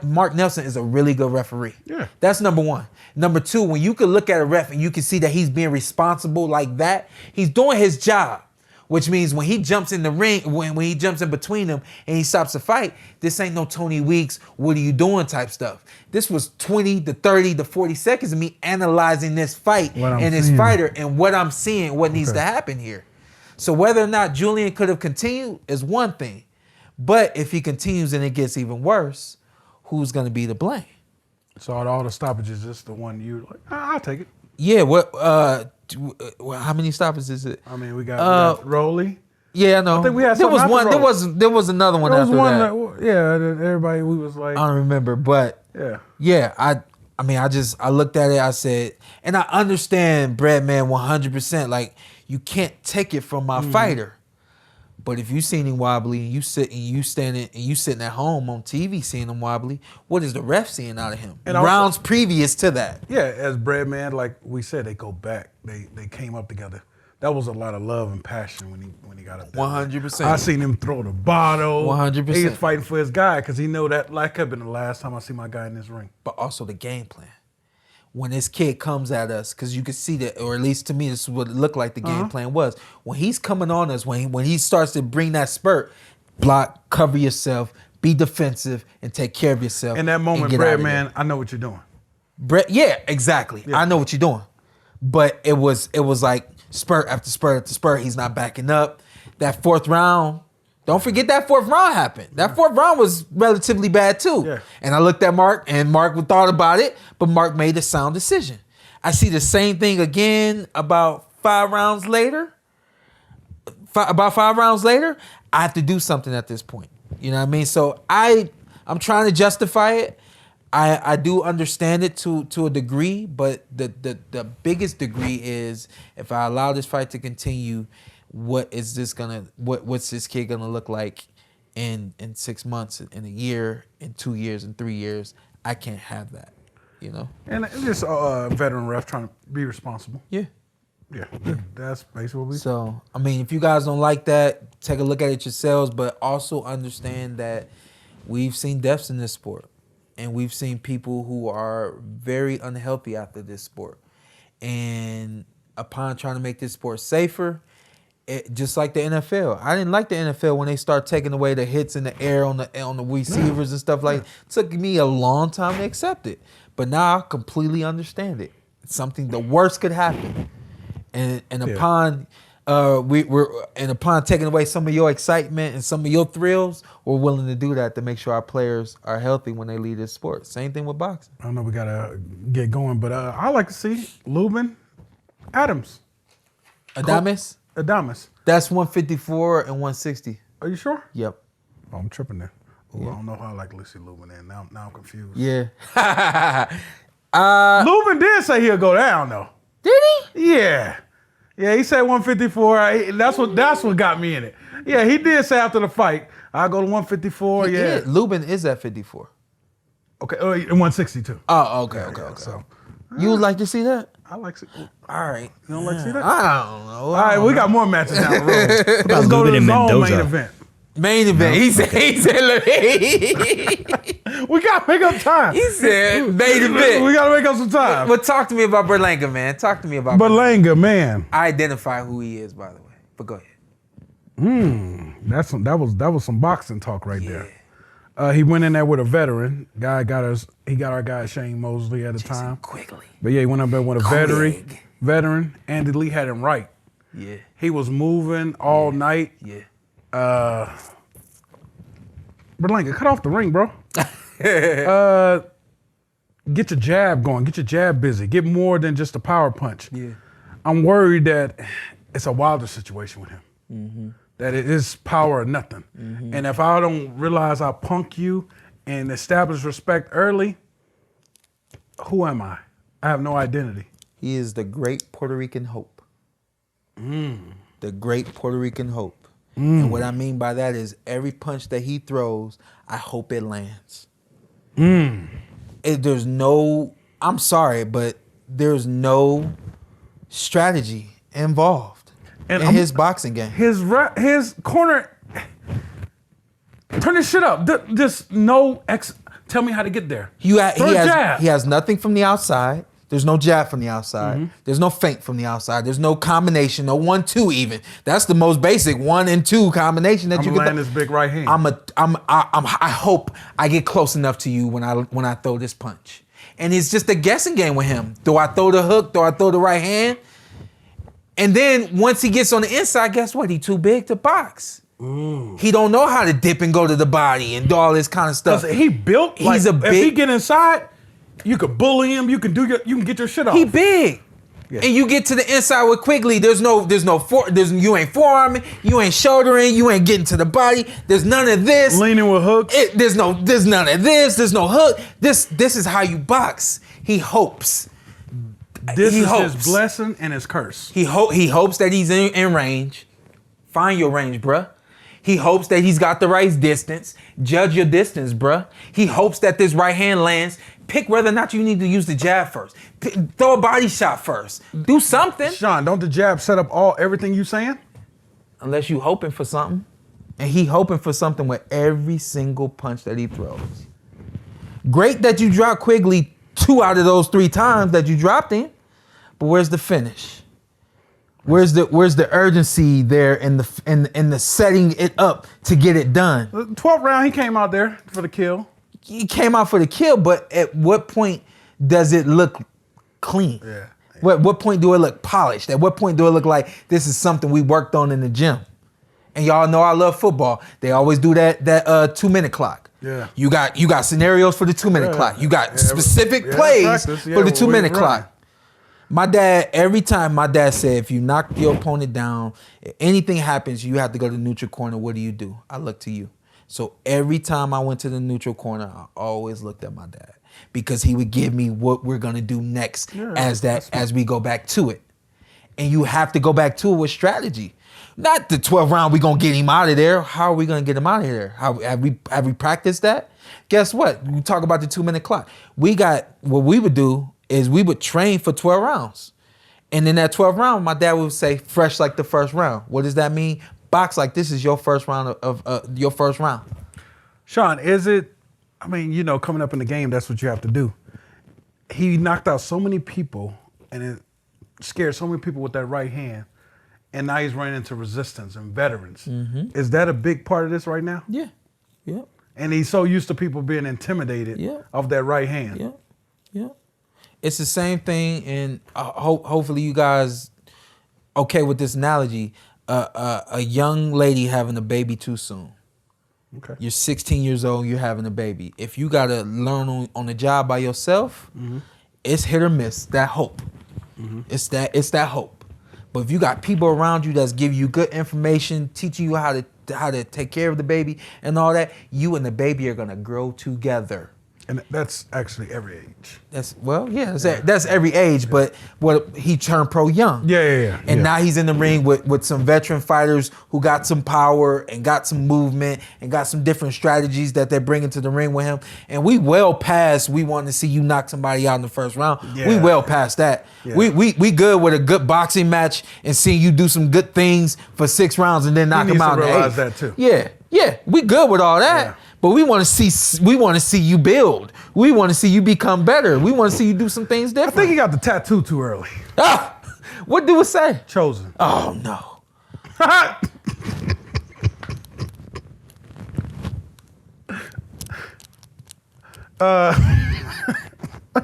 Mark Nelson is a really good referee. Yeah. That's number one. Number two, when you can look at a ref and you can see that he's being responsible like that, he's doing his job. Which means when he jumps in the ring, when he jumps in between them and he stops the fight, this ain't no Tony Weeks, what are you doing type stuff. This was 20 to 30 to 40 seconds of me analyzing this fight and this fighter and what I'm seeing, what needs to happen here. So whether or not Julian could have continued is one thing. But if he continues and it gets even worse, who's going to be to blame? So all the stoppages, just the one you like, I'll take it. Yeah, how many stoppages is it? I mean, we got Rolly. Yeah, I know. I think we had there was something one. after There was another one after that. Everybody, we was like, I don't remember, but yeah. I looked at it. I said, and I understand, Breadman, 100%. Like, you can't take it from my fighter. But if you seen him wobbly and you sitting at home on TV seeing him wobbly, what is the ref seeing out of him? And rounds also, previous to that. Yeah, as Breadman, like we said, they go back. They came up together. That was a lot of love and passion when he got up there. 100%. I seen him throw the bottle. 100%. He was fighting for his guy because he knew that like had been the last time I see my guy in this ring. But also the game plan. When this kid comes at us, because you can see that, or at least to me, this is what it looked like the game plan was. When he's coming on us, when he starts to bring that spurt, block, cover yourself, be defensive, and take care of yourself. In that moment, Breadman, I know what you're doing. Yeah, exactly. Yeah. I know what you're doing. But it was like spurt after spurt after spurt. He's not backing up. That fourth round, don't forget that fourth round happened. That fourth round was relatively bad too. Yeah. And I looked at Mark, and Mark thought about it, but Mark made a sound decision. I see the same thing again about 5 rounds later. About 5 rounds later, I have to do something at this point. You know what I mean? So I'm trying to justify it. I do understand it to a degree, but the biggest degree is if I allow this fight to continue, what's this kid gonna look like in 6 months, in a year, in 2 years, in 3 years? I can't have that, you know. And it's just a veteran ref trying to be responsible. Yeah. That's basically what we. So I mean, if you guys don't like that, take a look at it yourselves, but also understand that we've seen deaths in this sport. And we've seen people who are very unhealthy after this sport. And upon trying to make this sport safer, just like the NFL. I didn't like the NFL when they start taking away the hits in the air on the receivers and stuff like that. It took me a long time to accept it. But now I completely understand it. It's something, the worst could happen. And upon upon taking away some of your excitement and some of your thrills, we're willing to do that to make sure our players are healthy when they leave this sport. Same thing with boxing. I know we gotta get going, but I like to see Lubin, Adams. Adames? That's 154 and 160. Are you sure? Yep. Oh, I'm tripping there. Ooh, yeah. I don't know how I like to see Lubin in. Now I'm confused. Yeah. Lubin did say he'll go down though. Did he? Yeah. Yeah, he said 154. That's what got me in it. Yeah, he did say after the fight, I'll go to 154. Yeah. Lubin is at 54. Okay, 160 too. Oh, okay. So, you would like to see that? I like to see. All right. You don't like to see that? I don't know. All right, we got more matches down the road. Let's go to the main event. Main event. He said, look, We got to make up time. he said, main event. We got to make up some time. But talk to me about Berlanga, man. Talk to me about Berlanga, man. I identify who he is, by the way. But go ahead. That was some boxing talk right there. He went in there with a veteran. He got our guy Shane Mosley at the time. Quigley. But yeah, he went up there with a veteran. Andy Lee had him right. Yeah. He was moving all night. Yeah. Berlanga, cut off the ring, bro. Get your jab going. Get your jab busy. Get more than just a power punch. Yeah. I'm worried that it's a Wilder situation with him. Mm-hmm. That it is power or nothing. Mm-hmm. And if I don't realize I punk you and establish respect early, who am I? I have no identity. He is the great Puerto Rican hope. The great Puerto Rican hope. And what I mean by that is every punch that he throws, I hope it lands. There's no, I'm sorry, but there's no strategy involved in his boxing game. His corner, turn this shit up. Just tell me how to get there. He has nothing from the outside. There's no jab from the outside. There's no feint from the outside. There's no combination, no 1-2 even. That's the most basic 1 and 2 combination that you can land this big right hand. I hope I get close enough to you when I throw this punch. And it's just a guessing game with him. Do I throw the hook? Do I throw the right hand? And then once he gets on the inside, guess what? He too big to box. He don't know how to dip and go to the body and do all this kind of stuff. He built. If he get inside, you could bully him. You can get your shit off. He big. Yeah. And you get to the inside with Quigley. You ain't forearming, you ain't shouldering, you ain't getting to the body. There's none of this. Leaning with hooks. There's none of this. There's no hook. This is how you box. He hopes. This is his blessing and his curse. He hopes that he's in range. Find your range, bruh. He hopes that he's got the right distance. Judge your distance, bruh. He hopes that this right hand lands. Pick whether or not you need to use the jab first. Throw a body shot first. Do something. Shawn, don't the jab set up everything you saying? Unless you hoping for something. And he hoping for something with every single punch that he throws. Great that you dropped Quigley 2 out of those 3 times that you dropped him. But where's the finish? Where's the urgency there in the setting it up to get it done? 12th round, he came out there for the kill. He came out for the kill, but at what point does it look clean? Yeah. What point do it look polished? At what point do it look like this is something we worked on in the gym? And y'all know I love football. They always do that 2-minute clock. Yeah. You got scenarios for the 2-minute clock. You got specific plays for the 2-minute clock. My dad, every time my dad said, if you knock your opponent down, if anything happens, you have to go to the neutral corner. What do? I look to you. So every time I went to the neutral corner, I always looked at my dad because he would give me what we're gonna do next as we go back to it. And you have to go back to it with strategy. Not the 12th round, we gonna get him out of there. How are we gonna get him out of there? Have we practiced that? Guess what? We talk about the 2-minute clock. What we would do is we would train for 12 rounds. And in that 12th round, my dad would say, fresh like the first round. What does that mean? Box like this is your first round of your first round. Shawn, coming up in the game, that's what you have to do. He knocked out so many people and it scared so many people with that right hand. And now he's running into resistance and veterans. Mm-hmm. Is that a big part of this right now? Yeah. Yeah. And he's so used to people being intimidated of that right hand. Yeah. Yeah. It's the same thing, and hopefully you guys okay with this analogy. A young lady having a baby too soon. Okay. You're 16 years old, you're having a baby. If you gotta learn on the job by yourself, it's hit or miss. That hope. It's that hope. But if you got people around you that's giving you good information, teaching you how to take care of the baby and all that, you and the baby are gonna grow together. And that's actually every age. That's every age, but he turned pro young. Yeah. And now he's in the ring with some veteran fighters who got some power and got some movement and got some different strategies that they're bringing to the ring with him. And we well past we want to see you knock somebody out in the first round. Yeah. We well past that. Yeah. We good with a good boxing match and seeing you do some good things for 6 rounds and then knock him out in the 8th. That too. Yeah. Yeah, we good with all that. Yeah. But we want to see you build. We want to see you become better. We want to see you do some things I different. think he got the tattoo too early. Ah, what do it say? Chosen. Oh no.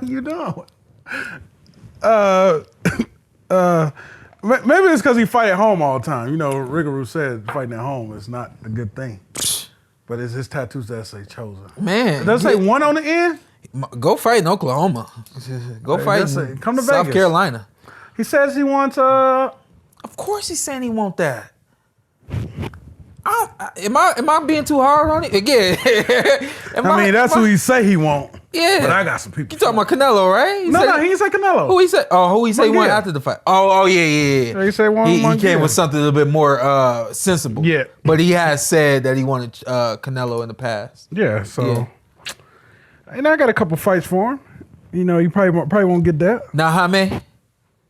You know. Maybe it's because he fight at home all the time. You know, Rigaroo said fighting at home is not a good thing. But it's his tattoos that say chosen. Man. Does it say one on the end? Go fight in Oklahoma. Go Hey, fight that's in it. Come to South Vegas. Carolina. He says he wants Of course he's saying he want that. Am I being too hard on it? Again. that's who he say he want. Yeah. But I got some people. You talking about Canelo, right? No, he didn't say Canelo. Who he said? Oh, who he said he won Munguia. after the fight? Oh, yeah. He said one. He Munguia. came with something a little bit more sensible. Yeah. But he has said that he wanted Canelo in the past. Yeah, so. Yeah. And I got a couple fights for him. You know, you probably won't get that. Nahame?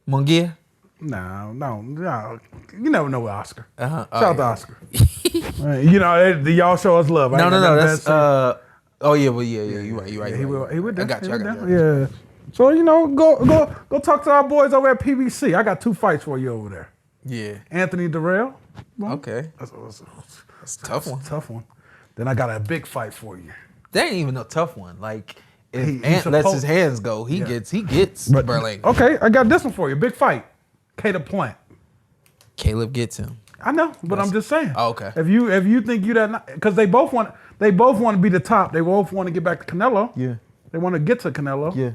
Munguia? No. You never know with Oscar. Uh-huh. Shout out to Oscar. You know, y'all show us love. I No. ain't got nothing That's bad to say. oh yeah, well yeah. You're right. Yeah, he would. I got you. Yeah. So you know, go talk to our boys over at PBC. I got 2 fights for you over there. Yeah. Anthony Durrell. Okay. That's a tough one. Tough one. Then I got a big fight for you. That ain't even a tough one. Like if He's Ant lets supposed- his hands go, he gets But- Berlanga. Okay, I got this one for you. Big fight. Caleb Plant. Caleb gets him. I know, but I'm just saying. Oh, okay. If you think you that, because they both want to be the top. They both want to get back to Canelo. Yeah. They want to get to Canelo. Yeah.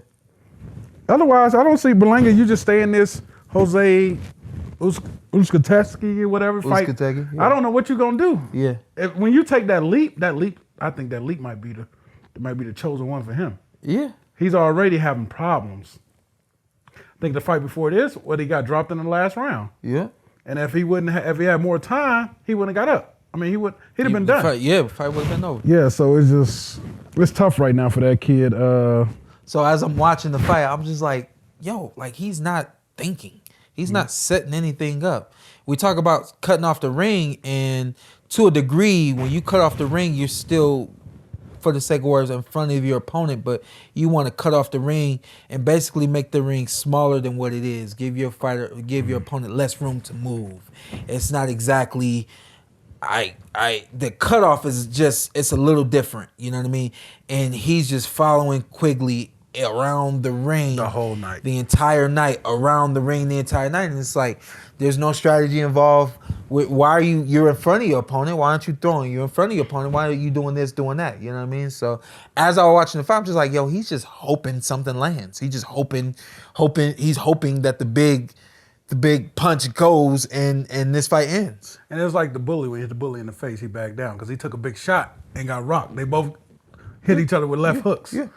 Otherwise, I don't see Berlanga. You just stay in this Jose Uskateski or whatever fight. Uskategi, yeah. I don't know what you're gonna do. Yeah. When you take that leap, I think that leap might be the chosen one for him. Yeah. He's already having problems. I think the fight before this, he got dropped in the last round. Yeah. And if he had more time, he wouldn't have got up. I mean, he'd have been done. The fight would have been over. Yeah, so it's tough right now for that kid. So as I'm watching the fight, I'm just like, yo, like he's not thinking. He's not setting anything up. We talk about cutting off the ring, and to a degree, when you cut off the ring, you're still, for the sake of words, in front of your opponent, but you want to cut off the ring and basically make the ring smaller than what it is. Give your opponent less room to move. It's not exactly the cutoff is just, it's a little different, you know what I mean? And he's just following Quigley around the ring The whole night. the entire night, around the ring the entire night, and it's like there's no strategy involved. Why are you're in front of your opponent? Why aren't you throwing? You're in front of your opponent. Why are you doing this, doing that? You know what I mean? So as I was watching the fight, I'm just like, yo, he's just hoping something lands. He's just hoping. He's hoping that the big punch goes and this fight ends. And it was like the bully, when he hit the bully in the face, he backed down because he took a big shot and got rocked. They both hit each other with left hooks. Yeah.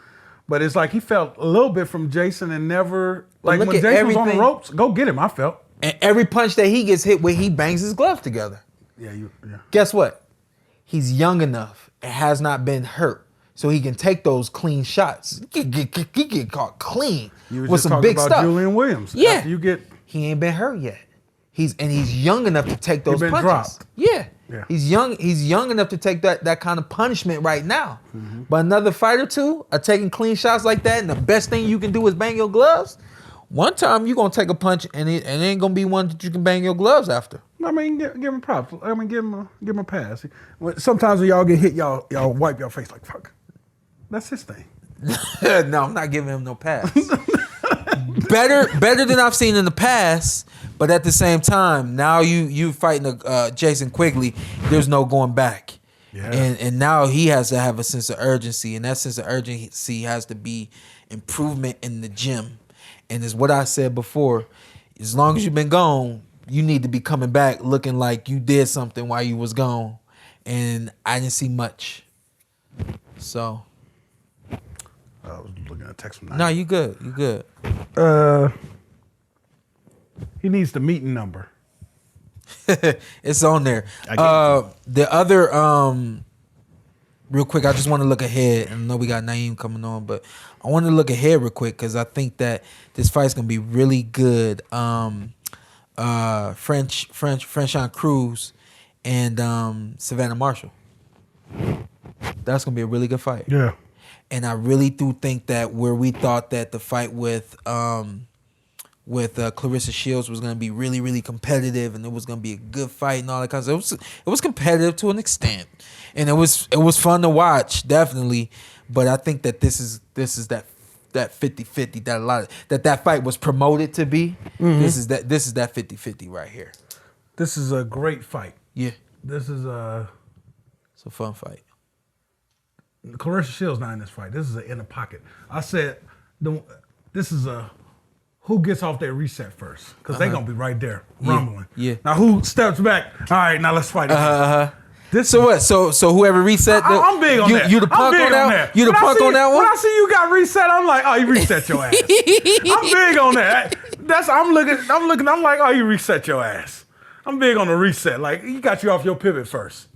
But it's like he felt a little bit from Jason and never, like look when at Jason was on the everything- ropes, go get him, I felt. And every punch that he gets hit with, he bangs his gloves together. Yeah. Guess what? He's young enough and has not been hurt, so he can take those clean shots. He get caught clean You was with just some talking big about stuff. Julian Williams. Yeah. After you get, He ain't been hurt yet. He's young enough to take those been punches. dropped. Yeah. Yeah. He's young enough to take that kind of punishment right now. Mm-hmm. But another fight or two are taking clean shots like that, and the best thing you can do is bang your gloves. One time you're gonna take a punch and it ain't gonna be one that you can bang your gloves after. I mean, give him props. I mean, give him a pass. Sometimes when y'all get hit, y'all wipe your face like, fuck. That's his thing. No, I'm not giving him no pass. better than I've seen in the past, but at the same time, now you fighting Jason Quigley, there's no going back. Yeah. And now he has to have a sense of urgency, and that sense of urgency has to be improvement in the gym. And it's what I said before, as long as you've been gone, you need to be coming back looking like you did something while you was gone. And I didn't see much. So I was looking at a text from Na'im. no, you good. You good. He needs the meeting number. It's on there. I get The other, real quick, I just want to look ahead. I know we got Na'im coming on, but I want to look ahead real quick because I think that this fight's gonna be really good. Franchon Crews and Savannah Marshall. That's gonna be a really good fight. Yeah. And I really do think that where we thought that the fight with Clarissa Shields was going to be really, really competitive, and it was going to be a good fight and all that kind of stuff. It was competitive to an extent, and it was fun to watch, definitely. But I think that this is that 50-50 that fight was promoted to be. Mm-hmm. This is that 50-50 right here. This is a great fight. Yeah, This is it's a fun fight. Clarissa Shields not in this fight. This is in the pocket. I said, this is a who gets off their reset first, because they're gonna be right there rumbling. Yeah. Now who steps back? All right, now let's fight. So what? So whoever reset, I'm big on that. You the punk on that? You the punk on that one? When I see you got reset, I'm like, oh, you reset your ass. I'm big on that. I'm looking. I'm like, oh, you reset your ass. I'm big on the reset. Like, he got you off your pivot first.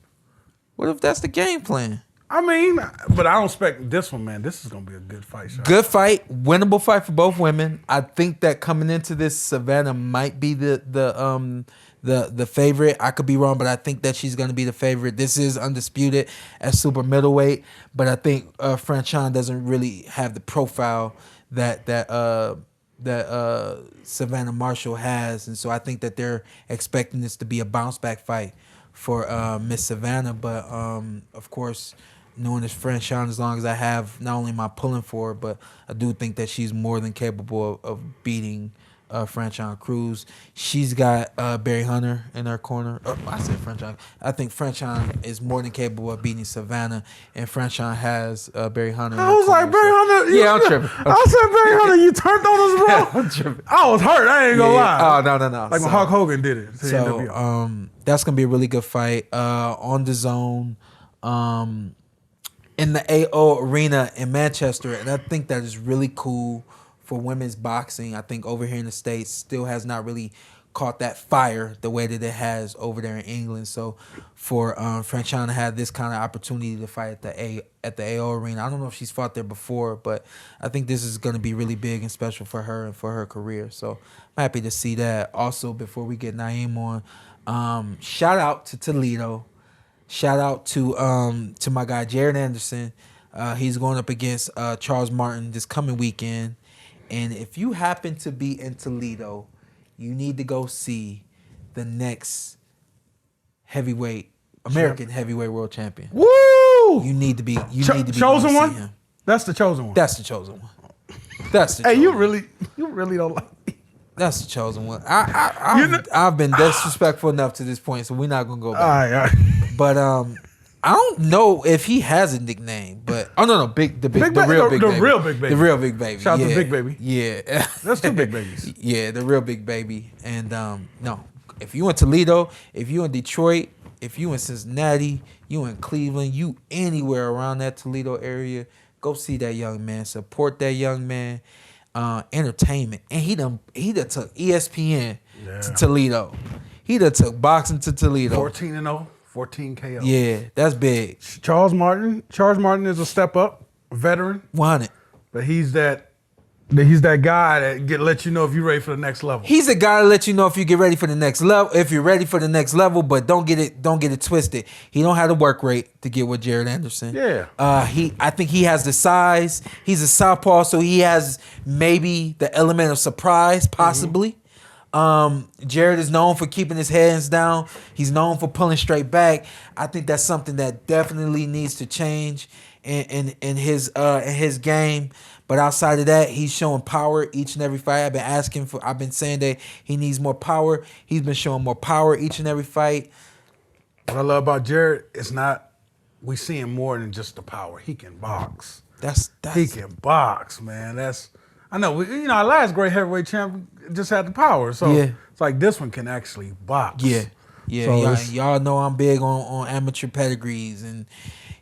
What if that's the game plan? I mean, but I don't expect this one, man. This is gonna be a good fight. Sean. Good fight, winnable fight for both women. I think that coming into this, Savannah might be the favorite. I could be wrong, but I think that she's gonna be the favorite. This is undisputed at super middleweight, but I think Franchon doesn't really have the profile that Savannah Marshall has, and so I think that they're expecting this to be a bounce back fight for Miss Savannah. But of course, knowing this Franchon as long as I have, not only am I pulling for her, but I do think that she's more than capable of beating Franchon Cruz. She's got Barry Hunter in her corner. I said Franchon. I think Franchon is more than capable of beating Savannah, and Franchon has Barry Hunter. I was like, Barry Hunter. Yeah, I'm tripping. I said, Barry Hunter, you turned on us, bro. Yeah, I'm tripping. I was hurt. I ain't gonna lie. Oh no. Like when Hulk Hogan did it. So that's gonna be a really good fight on the zone. In the AO Arena in Manchester, and I think that is really cool for women's boxing. I think over here in the States still has not really caught that fire the way that it has over there in England. So for Franchon to have this kind of opportunity to fight at the AO Arena, I don't know if she's fought there before, but I think this is going to be really big and special for her and for her career. So I'm happy to see that. Also, before we get Na'im on, shout out to Toledo. Shout out to my guy Jared Anderson. He's going up against Charles Martin this coming weekend. And if you happen to be in Toledo, you need to go see the next American heavyweight world champion. Woo! You need to be chosen one. See him. That's the chosen one. That's the chosen one. That's the Hey, chosen you one. really don't like me. That's the chosen one. I've been disrespectful enough to this point, so we're not gonna go back. All right. But I don't know if he has a nickname, but the real big baby. The real big baby. The real big baby. Shout out to Big Baby. Yeah. That's two big babies. Yeah, the real big baby. And no, if you in Toledo, if you in Detroit, if you in Cincinnati, you in Cleveland, you anywhere around that Toledo area, go see that young man. Support that young man. Entertainment. And he done took ESPN to Toledo. He done took boxing to Toledo. 14-0, 14 KO. Yeah, that's big. Charles Martin is a step up, a veteran. 100. But he's that guy that let you know if you're ready for the next level. He's the guy to let you know if you get ready for the next level. If you're ready for the next level, but don't get it twisted. He don't have the work rate to get with Jared Anderson. Yeah. I think he has the size. He's a southpaw, so he has maybe the element of surprise, possibly. Jared is known for keeping his hands down. He's known for pulling straight back. I think that's something that definitely needs to change in his game. But outside of that, he's showing power each and every fight. I've been saying that he needs more power. He's been showing more power each and every fight. What I love about Jared, we see him more than just the power. He can box. He can box, man. I know. Our last great heavyweight champion just had the power. So it's like this one can actually box. Yeah. So y'all know I'm big on amateur pedigrees, and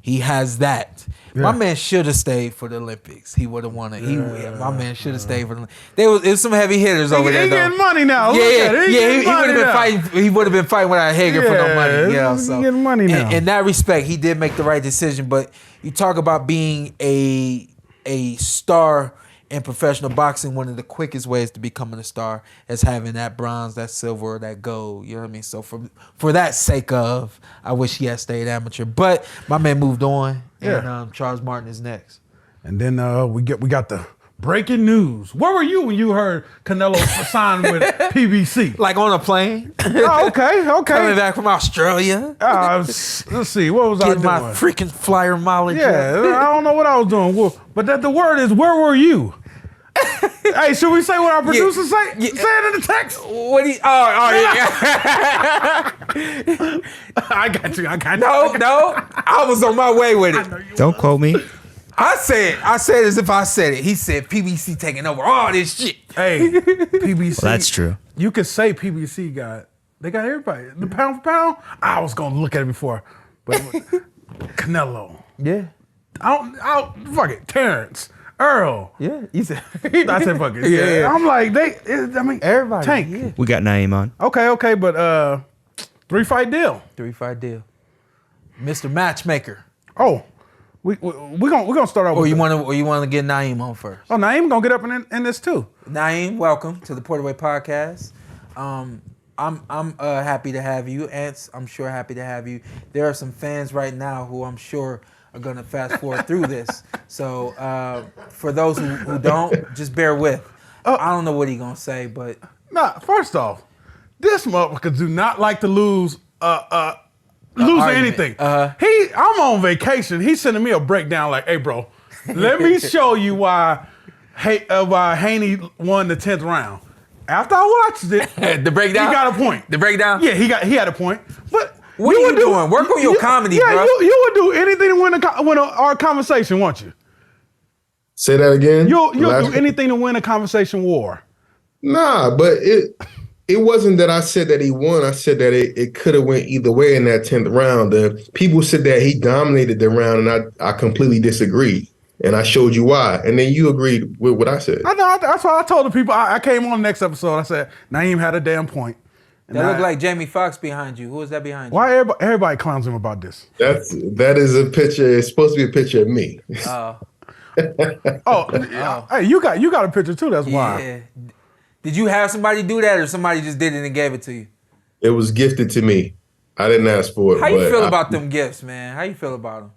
he has that. Yeah. My man should have stayed for the Olympics. He would have won it. My man should have stayed for the Olympics. It was some heavy hitters over there. He getting money now. He would have been fighting. He would have been fighting without Hager for no money. So getting money now. In that respect, he did make the right decision. But you talk about being a star in professional boxing, one of the quickest ways to becoming a star is having that bronze, that silver, or that gold. You know what I mean? So for that sake of, I wish he had stayed amateur. But my man moved on, and Charles Martin is next. And then we got the breaking news. Where were you when you heard Canelo signed with PBC? Like on a plane. Oh, okay. Coming back from Australia. Let's see. What was I Getting doing? my freaking flyer mileage. Yeah, I don't know what I was doing. Well, but the word is, where were you? Hey, should we say what our producer say? Yeah. Say it in the text. What do you? Yeah. I got you. No. I was on my way with it. Don't quote me. I said as if I said it. He said PBC taking over all this shit. Hey, PBC. Well, that's true. You could say PBC got everybody. The pound for pound. I was gonna look at it before, but Canelo. Yeah. Fuck it. Terrence. Earl. Yeah. He said. I said fuck it. Yeah. I'm like Everybody. Tank. Yeah. We got Na'im on. Okay, but 3-fight deal. 3-fight deal. Mr. Matchmaker. Oh, we're gonna start off. Or you want to get Na'im on first? Oh, Na'im gonna get up in this too. Na'im, welcome to the PorterWay Podcast. I'm happy to have you. Ant's, I'm sure happy to have you. There are some fans right now who I'm sure are gonna fast forward through this. So for those who don't, just bear with. I don't know what he's gonna say, but First off, this motherfucker do not like to lose anything. I'm on vacation. He's sending me a breakdown like, hey bro, let me show you why Haney won the 10th round. After I watched it, the breakdown. He got a point. The breakdown. Yeah, he had a point. But what are you doing? Work on your comedy, bro. Yeah, you would do anything to win our conversation, won't you? Say that again. You'll do anything to win a conversation war. Nah, but it wasn't that I said that he won. I said that it could have went either way in that 10th round. People said that he dominated the round, and I completely disagreed. And I showed you why. And then you agreed with what I said. I know. That's why I told the people. I came on the next episode. I said, Na'im had a damn point. And that looked like Jamie Foxx behind you. Who was that behind you? Why everybody clowns him about this? That is a picture. It's supposed to be a picture of me. Hey, you got a picture too. That's why. Yeah. Did you have somebody do that, or somebody just did it and gave it to you? It was gifted to me. I didn't ask for it. How you feel about them gifts, man? How you feel about them?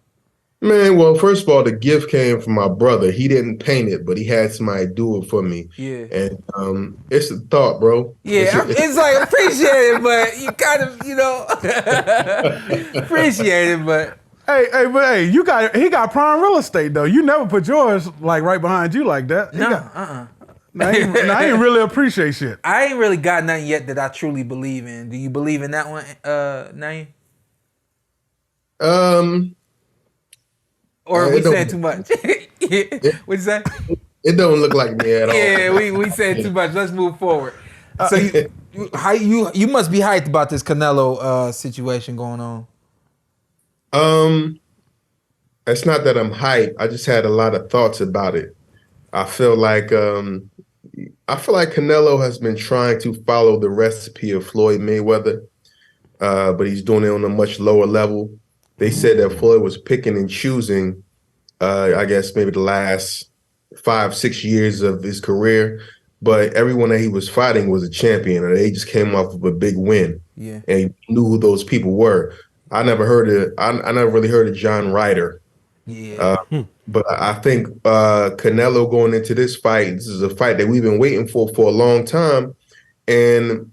Man, well, first of all, the gift came from my brother. He didn't paint it, but he had somebody do it for me. Yeah. And it's a thought, bro. Yeah, it's like appreciate it, but you kind of, appreciate it, but. Hey, he got prime real estate though. You never put yours like right behind you like that. I ain't really appreciate shit. I ain't really got nothing yet that I truly believe in. Do you believe in that one, Na'im? Or are we saying too much? What'd you say? It don't look like me at all. Yeah, we saying too much. Let's move forward. So you must be hyped about this Canelo situation going on. It's not that I'm hyped. I just had a lot of thoughts about it. I feel like Canelo has been trying to follow the recipe of Floyd Mayweather, but he's doing it on a much lower level. They said that Floyd was picking and choosing, I guess maybe the last 5-6 years of his career, but everyone that he was fighting was a champion, and they just came off of a big win. Yeah, and he knew who those people were. I never really heard of John Ryder. Yeah. But I think Canelo going into this fight, this is a fight that we've been waiting for a long time, and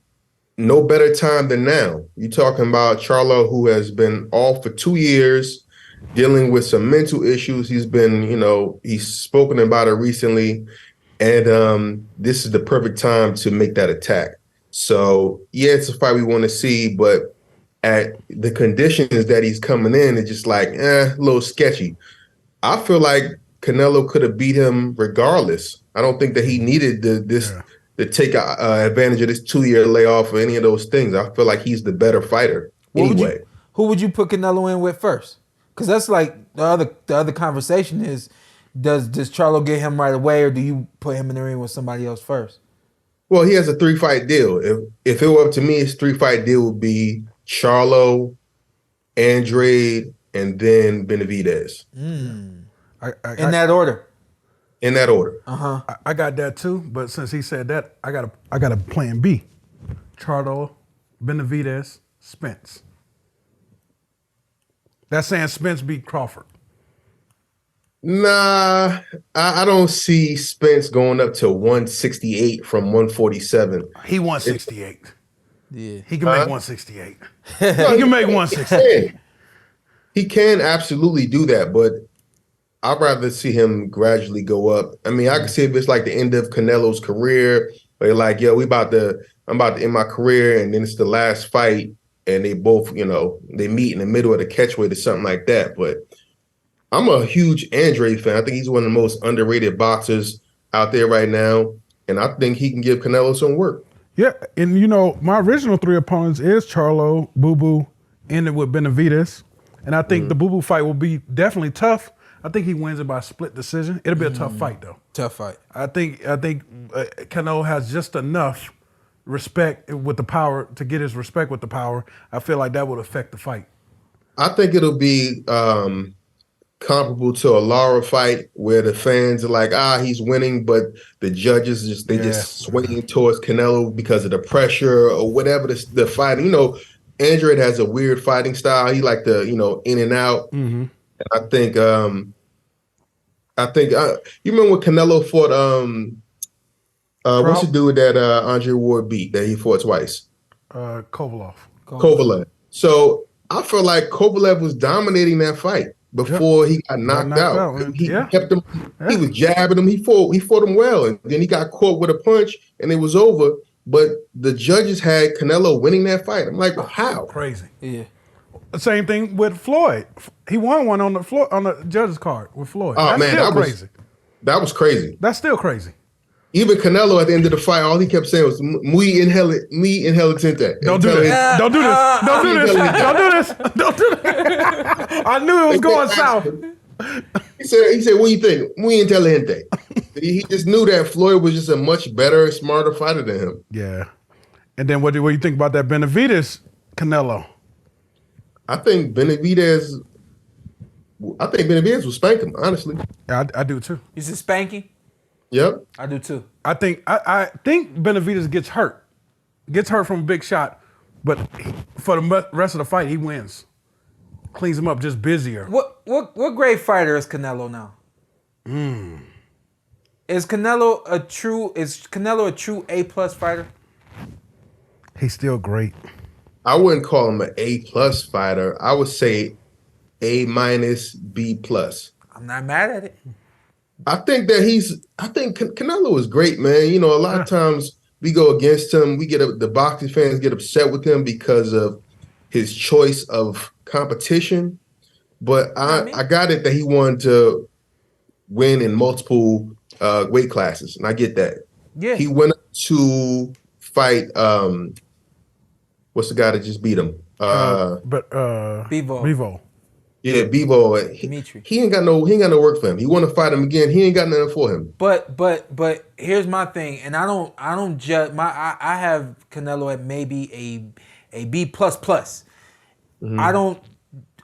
no better time than now. You're talking about Charlo, who has been off for 2 years, dealing with some mental issues. He's been, he's spoken about it recently, and this is the perfect time to make that attack. So, yeah, it's a fight we want to see, but at the conditions that he's coming in, it's just like, a little sketchy. I feel like Canelo could have beat him regardless. I don't think that he needed to take advantage of this 2-year layoff or any of those things. I feel like he's the better fighter anyway. Who would you put Canelo in with first? Because that's like the other conversation is, does Charlo get him right away, or do you put him in the ring with somebody else first? Well, he has a 3-fight deal. If it were up to me, his 3-fight deal would be Charlo, Andrade, and then Benavidez. In that order. In that order. I got that too, but since he said that, I got a plan B. Charlo, Benavidez, Spence. That's saying Spence beat Crawford. Nah, I don't see Spence going up to 168 from 147. He won 68. Yeah. He can make 168. He can make 168. He can absolutely do that, but I'd rather see him gradually go up. I mean, I can see if it's like the end of Canelo's career, where they're like, yo, I'm about to end my career, and then it's the last fight, and they both, they meet in the middle of the catchweight or something like that. But I'm a huge Andre fan. I think he's one of the most underrated boxers out there right now, and I think he can give Canelo some work. Yeah, and my original 3 opponents is Charlo, Boo Boo, ended with Benavidez, and I think the Boo Boo fight will be definitely tough. I think he wins it by split decision. It'll be a tough fight, though. Tough fight. I think Canelo has just enough respect with the power to get his respect with the power. I feel like that would affect the fight. I think it'll be comparable to a Lara fight where the fans are like, he's winning, but the judges just swaying towards Canelo because of the pressure or whatever the fighting. Andre has a weird fighting style. He like the in and out. Mm-hmm. I think you remember when Canelo fought what's the dude that Andre Ward beat that he fought twice? Kovalev. So I feel like Kovalev was dominating that fight before he got knocked out. He kept him. Yeah. He was jabbing him. He fought him well, and then he got caught with a punch, and it was over. But the judges had Canelo winning that fight. I'm like, how? Crazy. Yeah. Same thing with Floyd. He won one on the judges card with Floyd. Oh, That's still crazy. That was crazy. That's still crazy. Even Canelo at the end of the fight, all he kept saying was "muy inteligente." Don't do this. Don't do this. Don't do this. Don't do this. Don't do this. I knew it was going south. He said, "What do you think? Muy inteligente." He just knew that Floyd was just a much better, smarter fighter than him. Yeah. And then what do you think about that Benavidez Canelo? I think Benavidez will spank him, honestly. Yeah, I do too. Is it spanking? Yep. I do too. I think Benavidez gets hurt from a big shot, but for the rest of the fight, he wins. Cleans him up, just busier. What great fighter is Canelo now? Is Canelo a true A+ fighter? He's still great. I wouldn't call him an A+ fighter. I would say A-, B+. I'm not mad at it. I think Canelo is great, man. A lot of times we go against him. The boxing fans get upset with him because of his choice of competition. But I got it that he wanted to win in multiple weight classes, and I get that. Yeah. He went up to fight what's the guy that just beat him? Bivol. Yeah, Bivol. Dimitri. He ain't got no work for him. He want to fight him again. He ain't got nothing for him. But here's my thing, and I don't judge I have Canelo at maybe a B++. Mm-hmm.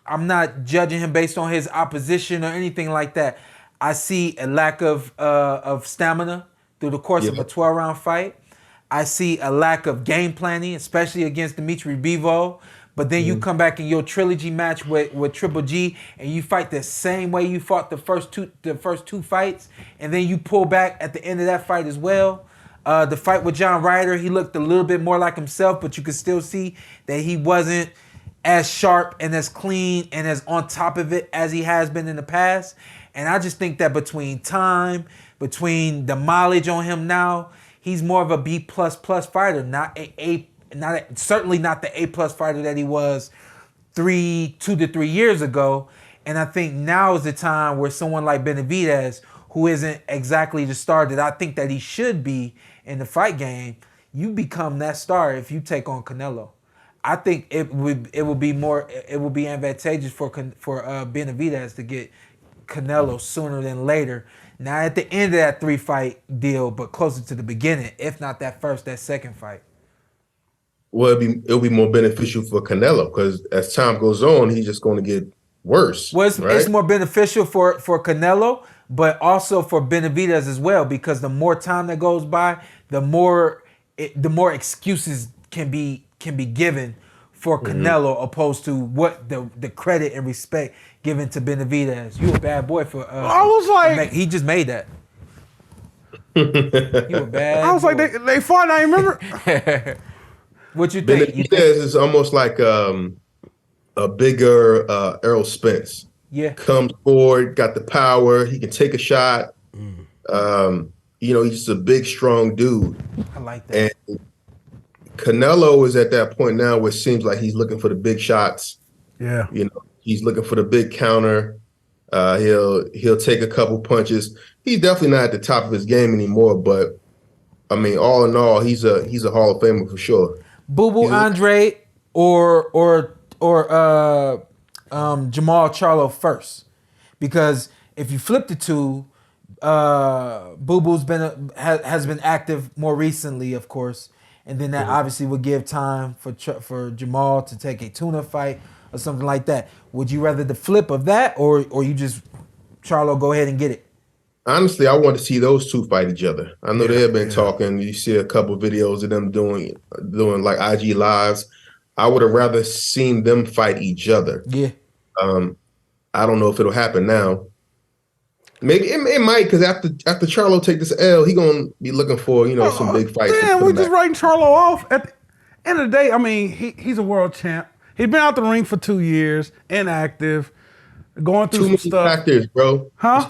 I'm not judging him based on his opposition or anything like that. I see a lack of stamina through the course of a 12-round fight. I see a lack of game planning, especially against Dimitri Bivol. But then you come back in your trilogy match with Triple G, and you fight the same way you fought the first two fights, and then you pull back at the end of that fight as well. The fight with John Ryder, he looked a little bit more like himself, but you could still see that he wasn't as sharp and as clean and as on top of it as he has been in the past. And I just think that between the mileage on him now, he's more of a B++ fighter, certainly not the A+ fighter that he was 2 to 3 years ago. And I think now is the time where someone like Benavidez, who isn't exactly the star that I think that he should be in the fight game, you become that star if you take on Canelo. I think it will be advantageous for Benavidez to get Canelo sooner than later. Not at the end of that 3-fight deal, but closer to the beginning, if not that second fight. Well, it'll be more beneficial for Canelo because as time goes on, he's just going to get worse. Well, it's more beneficial for Canelo, but also for Benavidez as well, because the more time that goes by, the more excuses can be given for Canelo opposed to what the credit and respect given to Benavidez. You a bad boy for. I was like, he just made that. You a bad. I was boy. like, they fought. I remember. What you think? Benavidez is almost like a bigger Errol Spence. Yeah. Comes forward, got the power. He can take a shot. He's just a big, strong dude. I like that. And Canelo is at that point now where it seems like he's looking for the big shots. Yeah. He's looking for the big counter. He'll take a couple punches. He's definitely not at the top of his game anymore, but I mean, all in all, he's a Hall of Famer for sure. Boo Boo Andre or Jamal Charlo first, because if you flip the two, Boo Boo's has been active more recently, of course, and then that obviously would give time for Jamal to take a tune-up fight or something like that. Would you rather the flip of that, or you just Charlo go ahead and get it? Honestly, I want to see those two fight each other. I know they have been talking. You see a couple videos of them doing like IG lives. I would have rather seen them fight each other. Yeah. I don't know if it'll happen now. Maybe it might, because after Charlo take this L, he gonna be looking for some big fights. Damn, we're just writing Charlo off. At the end of the day, I mean, he's a world champ. He's been out the ring for 2 years, inactive, going through some stuff. Too many factors, bro. Huh?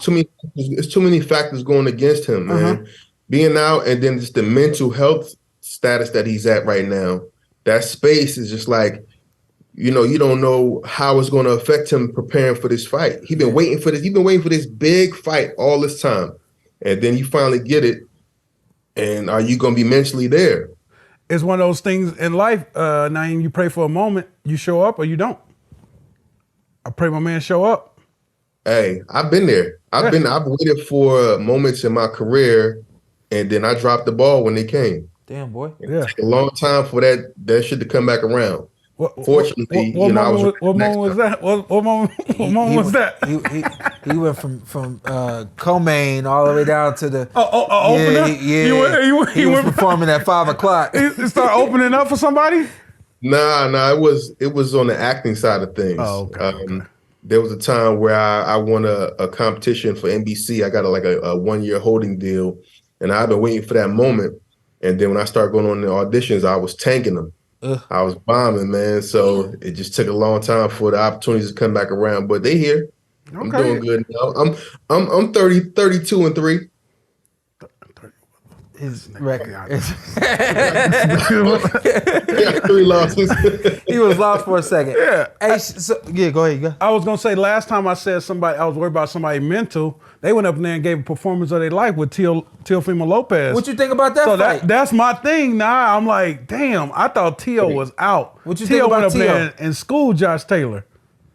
It's too many factors going against him, man. Being out, and then just the mental health status that he's at right now. That space is just like, you don't know how it's going to affect him preparing for this fight. He's been waiting for this. He's been waiting for this big fight all this time, and then you finally get it. And are you going to be mentally there? It's one of those things in life, Na'im, you pray for a moment, you show up or you don't. I pray my man show up. Hey, I've been there. I've waited for moments in my career, and then I dropped the ball when they came. Damn, boy. It took a long time for that shit to come back around. Fortunately, what moment was that? What moment was that? He went from co-main all the way down to the opener? Yeah. He was performing at 5 o'clock. He started opening up for somebody? Nah. It was on the acting side of things. Oh, okay. There was a time where I won a competition for NBC. I got a 1 year holding deal, and I've been waiting for that moment. And then when I started going on the auditions, I was tanking them. I was bombing, man. So it just took a long time for the opportunities to come back around. But they here. Okay. I'm doing good now. I'm 32 and 3. His record. Yeah, 3 losses. He was lost for a second. Yeah. Hey, go ahead. Go. I was gonna say last time I said I was worried about somebody mental. They went up there and gave a performance of their life with Teofimo Lopez. What you think about that fight? That's my thing. Now I'm like, damn. I thought Teo was out. What you think about went up Teo? there and schooled Josh Taylor.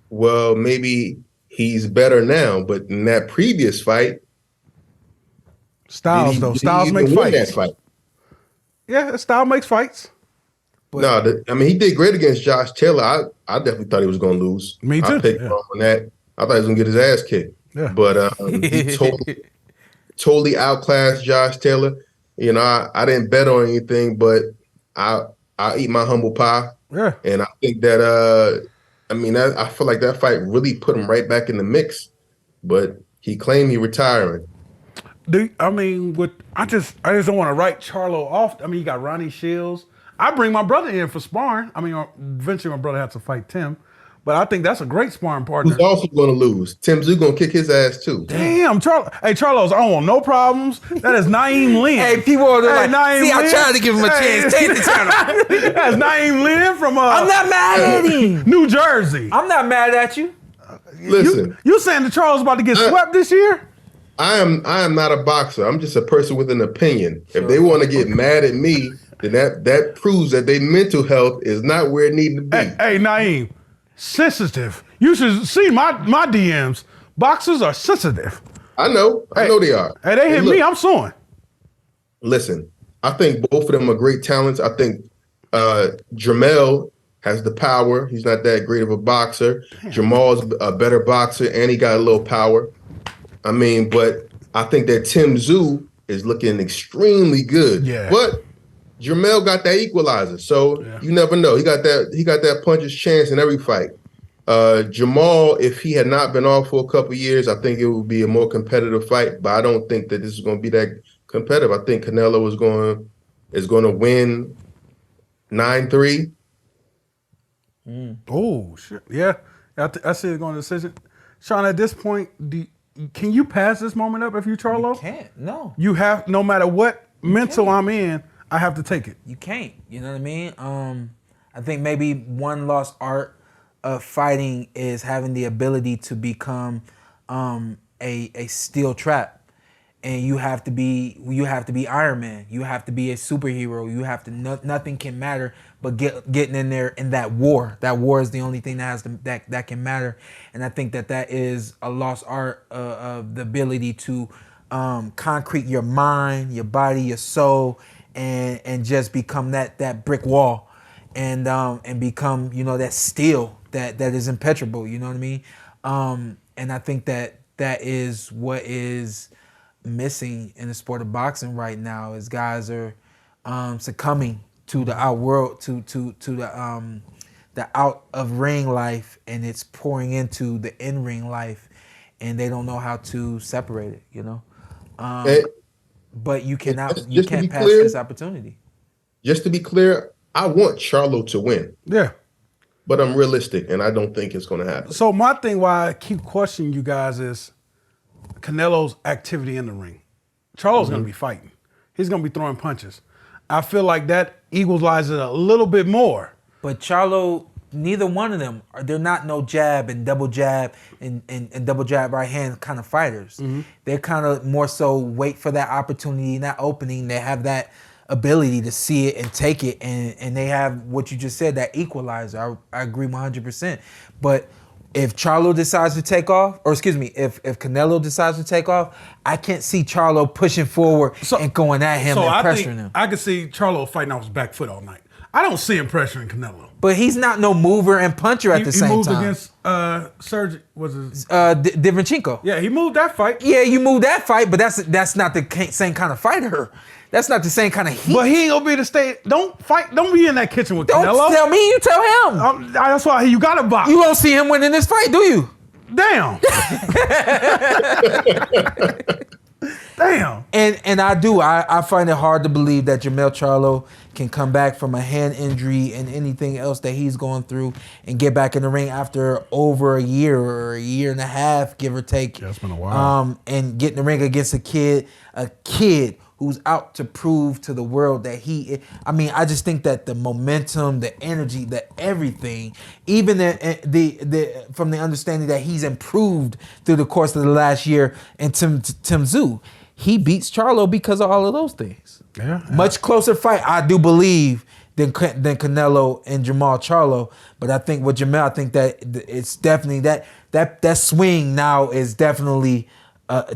Well, maybe he's better now, but in that previous fight, Styles makes fights. That fight? Yeah, style makes fights. But, he did great against Josh Taylor. I definitely thought he was going to lose. Me too. I picked him on that. I thought he was going to get his ass kicked. Yeah. But he totally outclassed Josh Taylor. I didn't bet on anything, but I eat my humble pie. Yeah. And I think that I feel like that fight really put him right back in the mix. But he claimed he retiring. I just don't want to write Charlo off. I mean, you got Ronnie Shields. I bring my brother in for sparring. I mean, eventually my brother has to fight Tim, but I think that's a great sparring partner. Who's also going to lose? Tim Tszyu going to kick his ass too. Damn, Charlo. Hey, Charlo's on, no problems. That is Na'im Lynn. Hey, people are like, Na'im see, Lynn. I tried to give him a chance. Take the channel. That's Na'im Lynn from I'm not mad at him. New Jersey. I'm not mad at you. Listen, you saying that Charlo's about to get swept this year? I am not a boxer. I'm just a person with an opinion. Sure. If they want to get mad at me, then that proves that their mental health is not where it needs to be. Hey, Na'im, sensitive. You should see my DMs. Boxers are sensitive. I know they are. Hey, they hit me, I'm suing. Listen, I think both of them are great talents. I think Jermell has the power. He's not that great of a boxer. Damn. Jamal's a better boxer, and he got a little power. I mean, but I think that Tszyu is looking extremely good. Yeah. But Jermell got that equalizer, so you never know. He got that puncher's chance in every fight. Jamal, if he had not been off for a couple years, I think it would be a more competitive fight. But I don't think that this is going to be that competitive. I think Canelo is going to win 9-3. Oh shit! Yeah, I see it going to decision. Shawn, at this point, can you pass this moment up if you Charlo? You can't. No. You have, no matter what mental I'm in, I have to take it. You can't. You know what I mean? I think maybe one lost art of fighting is having the ability to become a steel trap. And you have to be Iron Man. You have to be a superhero. You have to nothing can matter but getting in there in that war. That war is the only thing that can matter. And I think that is a lost art of the ability to concrete your mind, your body, your soul, and just become that brick wall, and become that steel that is impenetrable. You know what I mean? And I think that is what is missing in the sport of boxing right now, is guys are succumbing to the out world, to the out of ring life, and it's pouring into the in ring life, and they don't know how to separate it. But you can't pass this opportunity. Just to be clear, I want Charlo to win. Yeah. But I'm realistic, and I don't think it's going to happen. So my thing why I keep questioning you guys is Canelo's activity in the ring. Charlo's going to be fighting. He's going to be throwing punches. I feel like that equalizes it a little bit more. But Charlo, neither one of them, they're not no jab and double jab and double jab right hand kind of fighters. They're kind of more so wait for that opportunity, that opening. They have that ability to see it and take it, and they have what you just said, that equalizer. I agree 100%. But if Charlo decides to take off, or excuse me, if Canelo decides to take off, I can't see Charlo pushing forward and going at him and pressuring him. I could see Charlo fighting off his back foot all night. I don't see him pressuring Canelo. But he's not no mover and puncher at the same time. He moved against Sergey, Divinchenko. Yeah, he moved that fight. Yeah, you moved that fight, but that's not the same kind of fighter. That's not the same kind of heat. But he ain't gonna be the state. Don't be in that kitchen with Don't Canelo. tell me, you tell him. That's why you got to box. You won't see him winning this fight, do you? Damn. Damn. And I do. I find it hard to believe that Jermell Charlo can come back from a hand injury and anything else that he's going through and get back in the ring after over a year or a year and a half, give or take. Yeah, it's been a while. And get in the ring against a kid who's out to prove to the world that I just think that the momentum, the energy, the everything, even the from the understanding that he's improved through the course of the last year, and Tszyu, he beats Charlo because of all of those things. Yeah. Much closer fight, I do believe, than Canelo and Jamal Charlo. But I think with Jermell, I think that it's definitely that swing now is definitely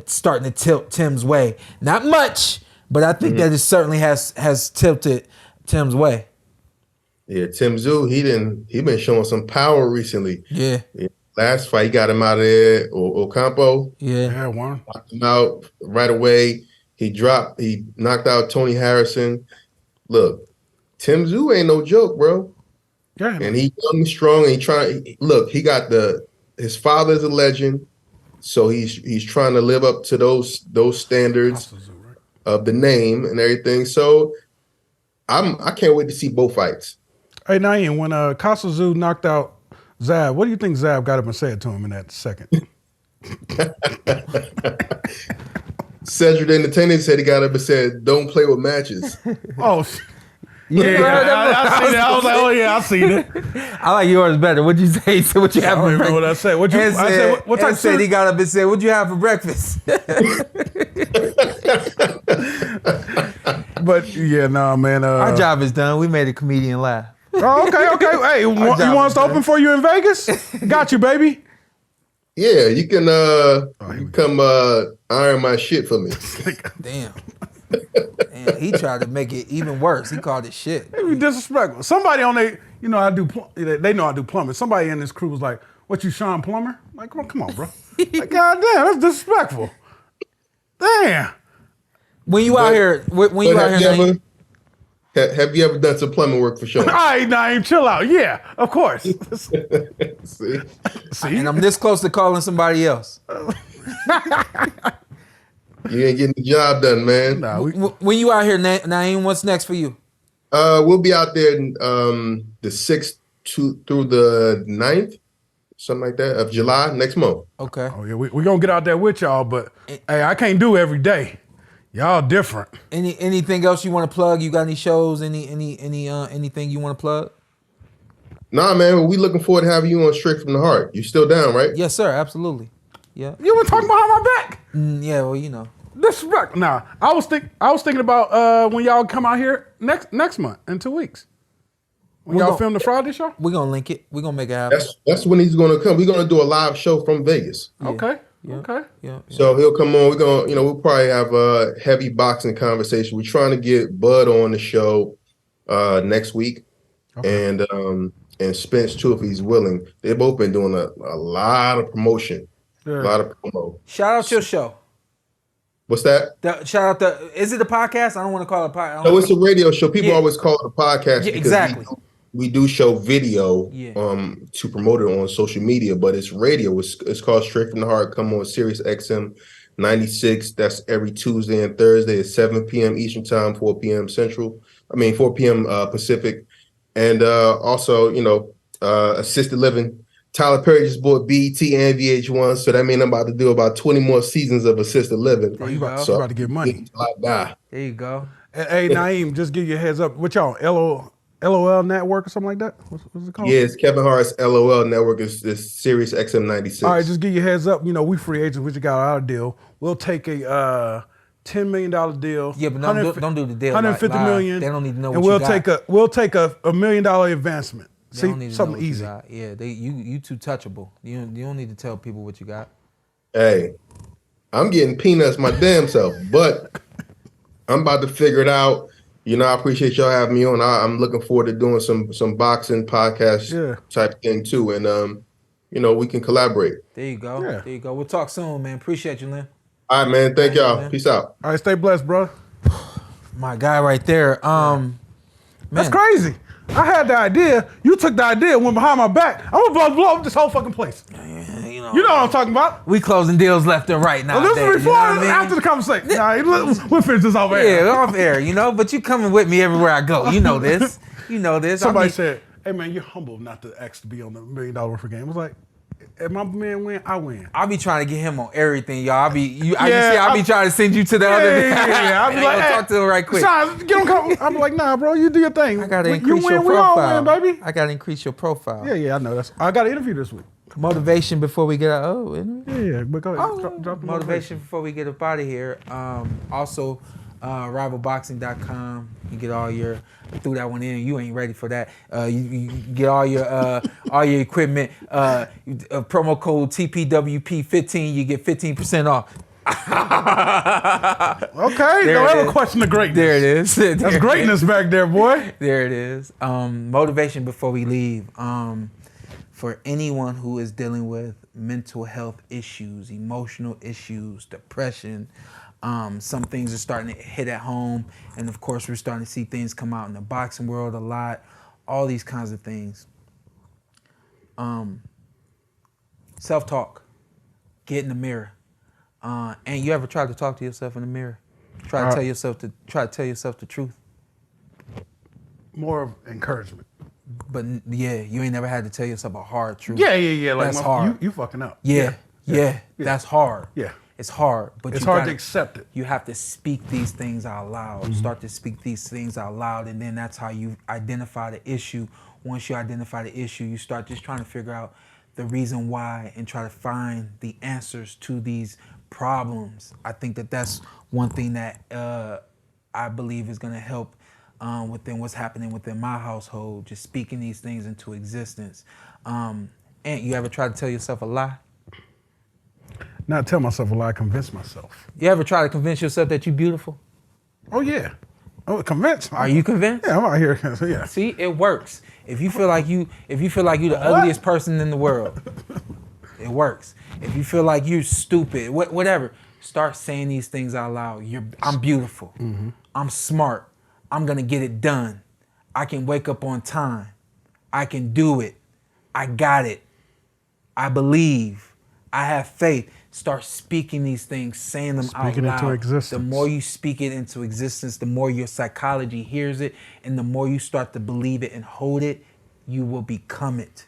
starting to tilt Tim's way. Not much, but I think that it certainly has tilted Tim's way. Yeah, Tszyu, he been showing some power recently. Yeah. Last fight, he got him out of there, Ocampo. Yeah, one. Knocked him out right away. He knocked out Tony Harrison. Look, Tszyu ain't no joke, bro. Yeah. And he young, strong, and he got his father's a legend, so he's trying to live up to those standards of the name and everything. So I can't wait to see both fights. Hey, Na'im, when Tszyu knocked out Zab, what do you think Zab got up and said to him in that second? Cedric the Entertainer said he got up and said, "Don't play with matches." Oh, yeah, I seen it. I was like, oh yeah, I seen it. I like yours better. What'd you say? He said, "What you have for breakfast?" What I said? What you? I said, what type said he got up and said, "What'd you have for breakfast?" But yeah, no, man. Our job is done. We made a comedian laugh. Oh, okay. Hey, you want us to open for you in Vegas? Got you, baby. Yeah, you can come iron my shit for me. Damn. He tried to make it even worse. He called it shit. It be disrespectful. Somebody on they know I do plumbing. Somebody in this crew was like, "What, you Sean Plumber?" Like, come on, bro. Like, goddamn, that's disrespectful. Damn. When you out here, Na'im? Have you ever done some plumbing work for Shawn? All right, Na'im, chill out. Yeah, of course. See? And I'm this close to calling somebody else. You ain't getting the job done, man. Nah, When you out here, Na'im, what's next for you? We'll be out there the 6th through the 9th, something like that, of July next month. Okay. oh yeah, we're gonna get out there with y'all, but hey, I can't do every day. Y'all different. Anything else you want to plug? You got any shows? Anything you want to plug? Nah, man, we looking forward to having you on Straight from the Heart. You still down, right? Yes, sir. Absolutely. Yeah. You were talking behind my back. Yeah. Well, you know. Disrespect. Nah, I was thinking about when y'all come out here next month in 2 weeks. When y'all film the Friday show. We're gonna link it. We're gonna make it happen. That's when he's gonna come. We're gonna do a live show from Vegas. Okay. Yeah. Okay. Yeah. So he'll come on. We're gonna, we'll probably have a heavy boxing conversation. We're trying to get Bud on the show next week, and Spence too, if he's willing. They've both been doing a lot of promotion, a lot of promo. Shout out your show. What's that? Shout out is it a podcast? I don't want to call it a podcast. No, it's a radio show. People always call it a podcast. Yeah, because exactly. We do show video to promote it on social media, but it's radio. It's called Straight from the Heart. Come on Sirius XM 96. That's every Tuesday and Thursday at 7 p.m. Eastern Time, 4 p.m. 4 p.m. Pacific. And also, assisted living. Tyler Perry just bought BET and VH1, so that means I'm about to do about 20 more seasons of assisted living. You about to get money. There you go. Hey, Na'im, just give you a heads up. What y'all, LOL Network or something like that? What's it called? Yeah, it's Kevin Hart's LOL Network. Is Sirius XM 96. All right, just give you a heads up. We free agents. We just got our deal. We'll take a $10 million deal. Yeah, but don't do the deal. $150 million. They don't need to know and what you got. We'll take a $1 million advancement. They don't need See, to something know what you easy. got. Yeah, you too touchable. You don't need to tell people what you got. Hey, I'm getting peanuts my damn self, but I'm about to figure it out. I appreciate y'all having me on. I'm looking forward to doing some boxing podcast type thing too, and we can collaborate. There you go. Yeah. There you go. We'll talk soon, man. Appreciate you, Lynn. All right, man. Thank y'all. Man. Peace out. All right, stay blessed, bro. My guy right there. Man. That's crazy. I had the idea. You took the idea and went behind my back. I'm about to blow up this whole fucking place. You know what I'm talking about. We closing deals left and right now. This is before after the conversation. We'll finish this off air. Yeah, off air, but you coming with me everywhere I go. You know this. Somebody said, hey, man, you're humble not to ask to be on the $1 million worth of game. I was like, if my man win, I win. I'll be trying to get him on everything, y'all. I'll be trying to send you to the other. Yeah. I'll be like, talk to him right quick. Sean, get on. I'm like, nah, bro, you do your thing. I gotta you increase win, your we all profile, win, baby. I gotta increase your profile. Yeah, I know. I got an interview this week. Motivation before we get out. Oh, isn't it? Yeah, but go ahead. Drop the Motivation before we get up out of here. Also, rivalboxing.com. You get all your. I threw that one in. You ain't ready for that. You get all your equipment. Promo code TPWP15. You get 15% off. Okay, don't ever question the greatness. There it is. That's greatness back there, boy. There it is. Motivation before we leave. For anyone who is dealing with mental health issues, emotional issues, depression, some things are starting to hit at home. And of course, we're starting to see things come out in the boxing world a lot. All these kinds of things. Self-talk. Get in the mirror. And you ever tried to talk to yourself in the mirror? Try to tell yourself the truth. More of encouragement. But yeah, you ain't never had to tell yourself a hard truth. Yeah. Like That's hard. You fucking up. Yeah. That's hard. Yeah. It's hard. But it's hard to accept it. You have to speak these things out loud. Mm-hmm. Start to speak these things out loud, and then that's how you identify the issue. Once you identify the issue, you start just trying to figure out the reason why and try to find the answers to these problems. I think that's one thing that I believe is going to help within what's happening within my household, just speaking these things into existence. And you ever try to tell yourself a lie? Not tell myself a lie, convince myself. You ever try to convince yourself that you're beautiful? Oh, yeah. Oh, convinced. Are you convinced? Yeah, I'm out here. Yeah. See, it works. If you feel like you're the ugliest person in the world, it works. If you feel like you're stupid, whatever, Start saying these things out loud. I'm beautiful. I'm smart. I'm gonna get it done. I can wake up on time. I can do it. I got it. I believe. I have faith. Start speaking these things, saying them out loud. Speaking into existence. The more you speak it into existence, the more your psychology hears it, and the more you start to believe it and hold it, you will become it.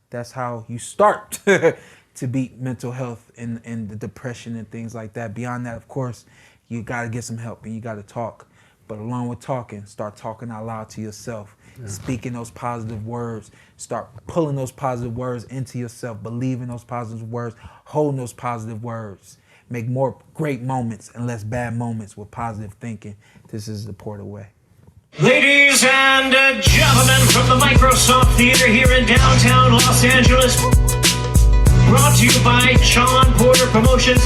That's how you start to beat mental health and the depression and things like that. Beyond that, of course, you got to get some help and you got to talk. But along with talking, start talking out loud to yourself, speaking those positive words, start pulling those positive words into yourself, believing those positive words, holding those positive words. Make more great moments and less bad moments with positive thinking. This is the PorterWay. Ladies and gentlemen, from the Microsoft Theater here in downtown Los Angeles, brought to you by Shawn Porter Promotions.